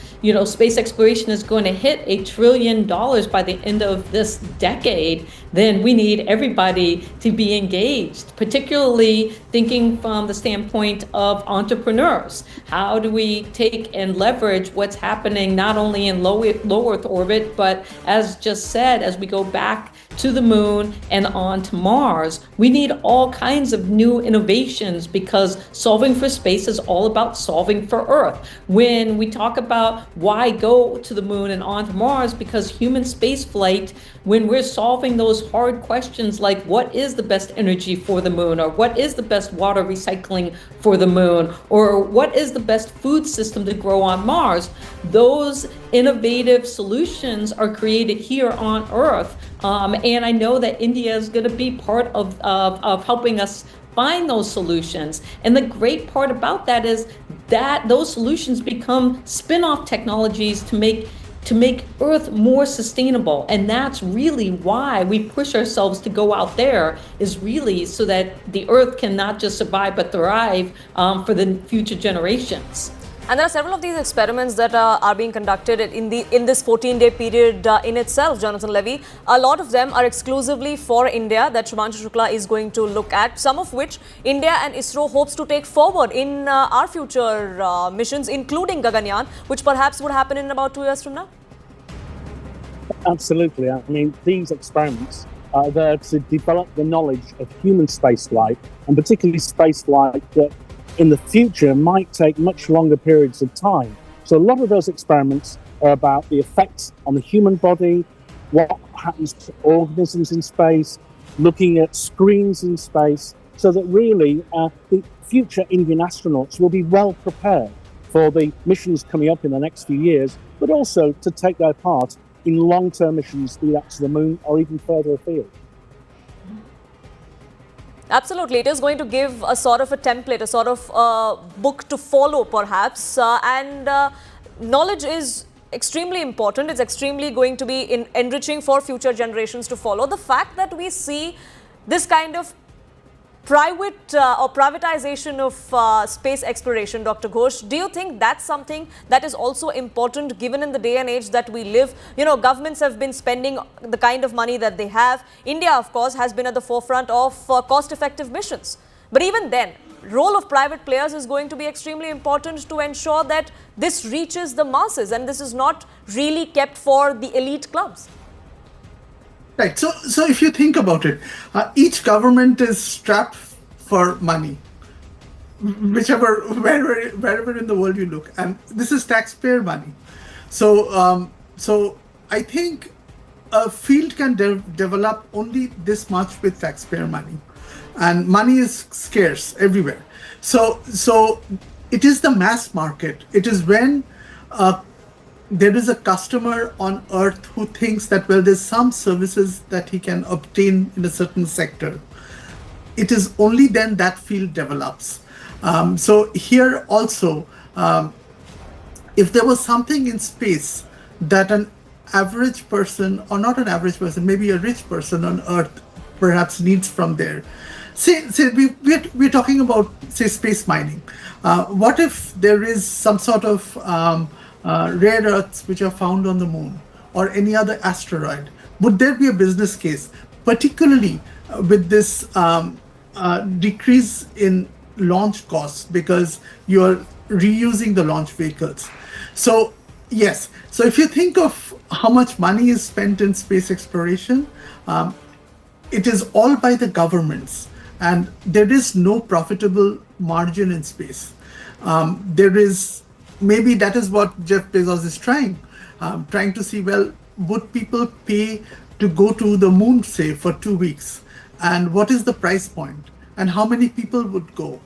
space exploration is going to hit $1 trillion by the end of this decade, then we need everybody to be engaged, particularly thinking from the standpoint of entrepreneurs. How do we take and leverage what's happening not only in low Earth orbit, but as just said, as we go back to the moon and on to Mars, we need all kinds of new innovations because solving for space is all about solving for Earth. When we talk about why go to the moon and on to Mars, because human space flight, when we're solving those hard questions like what is the best energy for the moon, or what is the best water recycling for the moon, or what is the best food system to grow on Mars, those innovative solutions are created here on Earth. And I know that India is going to be part of helping us find those solutions. And the great part about that is that those solutions become spin-off technologies to make Earth more sustainable. And that's really why we push ourselves to go out there, is really so that the Earth can not just survive but thrive for the future generations. And there are several of these experiments that are being conducted in this 14-day period in itself, Jonathan Levy. A lot of them are exclusively for India that Shubhanshu Shukla is going to look at, some of which India and ISRO hopes to take forward in our future missions, including Gaganyaan, which perhaps would happen in about 2 years from now. Absolutely. I mean, these experiments are there to develop the knowledge of human spaceflight, and particularly spaceflight that in the future might take much longer periods of time. So a lot of those experiments are about the effects on the human body, what happens to organisms in space, looking at screens in space, so that really the future Indian astronauts will be well prepared for the missions coming up in the next few years, but also to take their part in long-term missions, be that to the moon or even further afield. Absolutely. It is going to give a sort of a template, a sort of book to follow, perhaps. And knowledge is extremely important. It's extremely going to be enriching for future generations to follow. The fact that we see this kind of private or privatization of space exploration, Dr. Ghosh, do you think that's something that is also important given in the day and age that we live? You know, governments have been spending the kind of money that they have. India, of course, has been at the forefront of cost-effective missions. But even then, role of private players is going to be extremely important to ensure that this reaches the masses and this is not really kept for the elite clubs. Right. So if you think about it, each government is strapped for money, wherever in the world you look, and this is taxpayer money. So I think a field can develop only this much with taxpayer money, and money is scarce everywhere. So it is the mass market. It is when there is a customer on Earth who thinks that, well, there's some services that he can obtain in a certain sector. It is only then that field develops. So here also, if there was something in space that an average person, or not an average person, maybe a rich person on Earth perhaps needs from there. Say we're talking about, say, space mining. What if there is some sort of rare earths which are found on the moon or any other asteroid? Would there be a business case, particularly with this decrease in launch costs because you're reusing the launch vehicles? So yes, so if you think of how much money is spent in space exploration, it is all by the governments, and there is no profitable margin in space. There is, maybe that is what Jeff Bezos is trying to see, well, would people pay to go to the moon, say, for 2 weeks? And what is the price point? And how many people would go?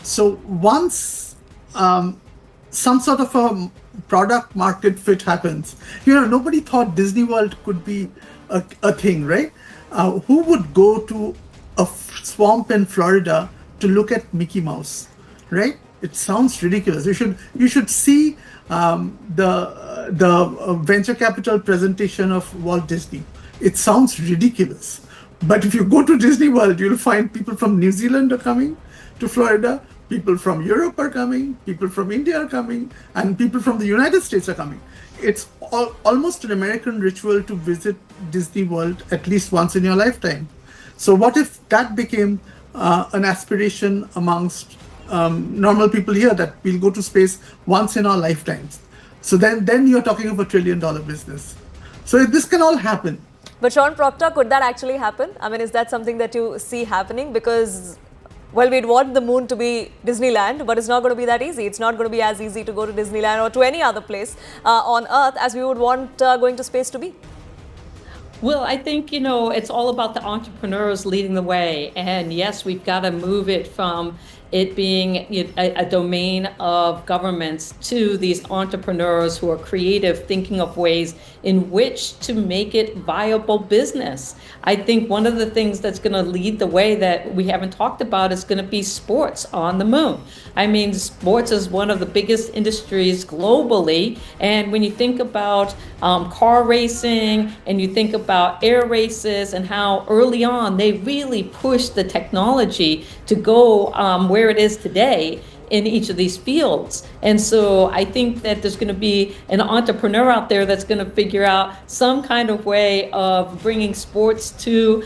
So once some sort of a product market fit happens, nobody thought Disney World could be a thing, right? Who would go to a swamp in Florida to look at Mickey Mouse, right? It sounds ridiculous. You should see the venture capital presentation of Walt Disney. It sounds ridiculous. But if you go to Disney World, you'll find people from New Zealand are coming to Florida, people from Europe are coming, people from India are coming, and people from the United States are coming. It's almost an American ritual to visit Disney World at least once in your lifetime. So what if that became an aspiration amongst normal people here, that we'll go to space once in our lifetimes? So then you're talking of $1 trillion business. So this can all happen. But Sean Proctor, could that actually happen? I mean, is that something that you see happening? Because, well, we'd want the moon to be Disneyland, but it's not going to be that easy. It's not going to be as easy to go to Disneyland or to any other place on Earth as we would want going to space to be. Well, I think, it's all about the entrepreneurs leading the way. And yes, we've got to move it from it being a domain of governments to these entrepreneurs who are creative, thinking of ways in which to make it viable business. I think one of the things that's going to lead the way that we haven't talked about is going to be sports on the moon. I mean, sports is one of the biggest industries globally. And when you think about car racing and you think about air races and how early on they really pushed the technology to go where it is today in each of these fields. And so I think that there's going to be an entrepreneur out there that's going to figure out some kind of way of bringing sports to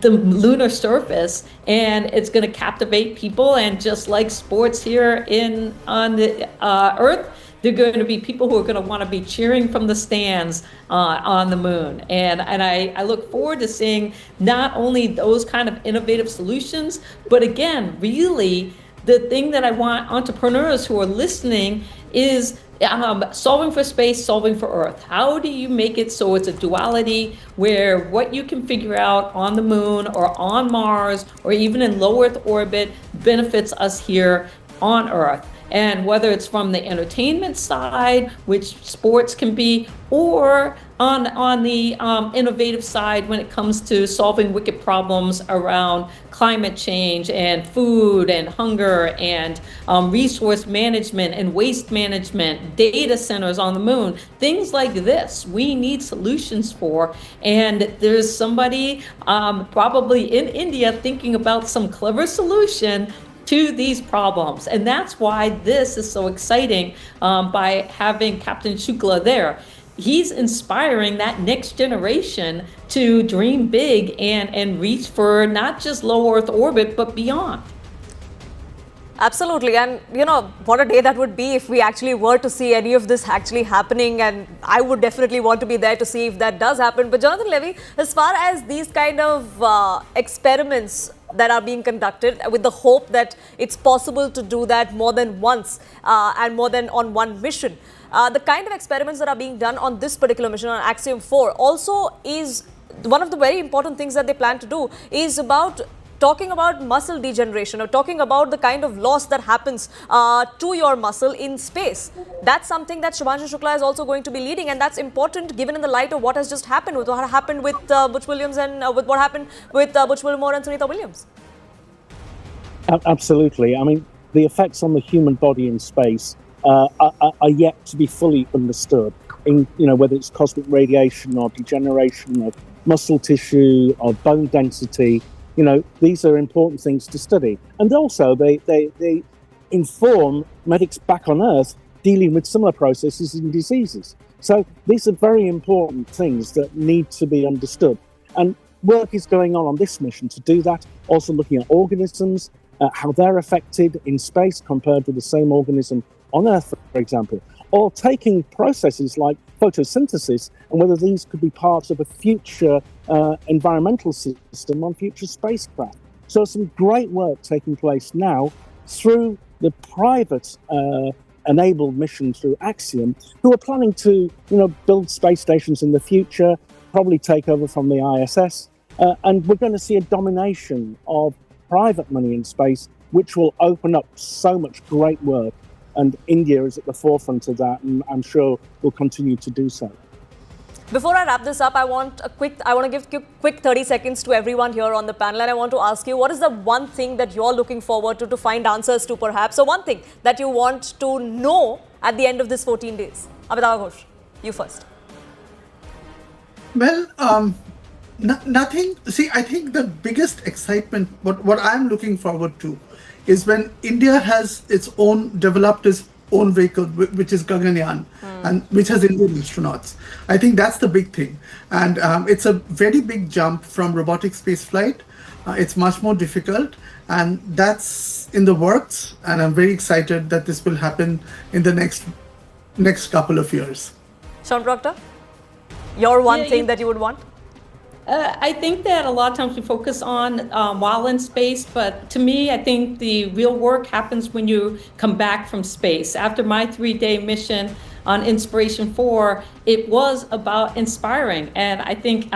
the lunar surface, and it's going to captivate people. And just like sports here on the Earth, there are going to be people who are going to want to be cheering from the stands on the moon. And I look forward to seeing not only those kind of innovative solutions, but again, really, the thing that I want entrepreneurs who are listening is solving for space, solving for Earth. How do you make it so it's a duality where what you can figure out on the moon or on Mars or even in low Earth orbit benefits us here on Earth? And whether it's from the entertainment side, which sports can be, or on the innovative side when it comes to solving wicked problems around climate change and food and hunger and resource management and waste management, data centers on the moon, things like this, we need solutions for. And there's somebody probably in India thinking about some clever solution to these problems. And that's why this is so exciting by having Captain Shukla there. He's inspiring that next generation to dream big and reach for not just low Earth orbit, but beyond. Absolutely. And, what a day that would be if we actually were to see any of this actually happening. And I would definitely want to be there to see if that does happen. But Jonathan Levy, as far as these kind of experiments that are being conducted with the hope that it's possible to do that more than once and more than on one mission, the kind of experiments that are being done on this particular mission on Axiom 4 also is one of the very important things that they plan to do is about talking about muscle degeneration or talking about the kind of loss that happens to your muscle in space. That's something that Shubhanshu Shukla is also going to be leading, and that's important given in the light of what has just happened with what happened with Butch Williams and with what happened with Butch Wilmore and Sunita Williams. Absolutely. I mean, the effects on the human body in space are yet to be fully understood. In whether it's cosmic radiation or degeneration of muscle tissue or bone density. These are important things to study. And also they inform medics back on Earth dealing with similar processes in diseases. So these are very important things that need to be understood. And work is going on this mission to do that, also looking at organisms, how they're affected in space compared with the same organism on Earth, for example, or taking processes like photosynthesis and whether these could be parts of a future environmental system on future spacecraft. So some great work taking place now through the private enabled mission through Axiom, who are planning to build space stations in the future, probably take over from the ISS, and we're going to see a domination of private money in space, which will open up so much great work. And India is at the forefront of that, and I'm sure will continue to do so. Before I wrap this up, I want to give a quick 30 seconds to everyone here on the panel, and I want to ask you, what is the one thing that you're looking forward to find answers to, perhaps, or one thing that you want to know at the end of this 14 days? Amitabh Ghosh, you first. Well, nothing. See, I think the biggest excitement, what I'm looking forward to, is when India has developed its own vehicle, which is Gaganyaan, and which has Indian astronauts. I think that's the big thing. And it's a very big jump from robotic space flight. It's much more difficult, and that's in the works. And I'm very excited that this will happen in the next couple of years. Sean Proctor, your one thing that you would want? I think that a lot of times we focus on while in space, but to me, I think the real work happens when you come back from space. After my 3-day mission on Inspiration 4, it was about inspiring. And I think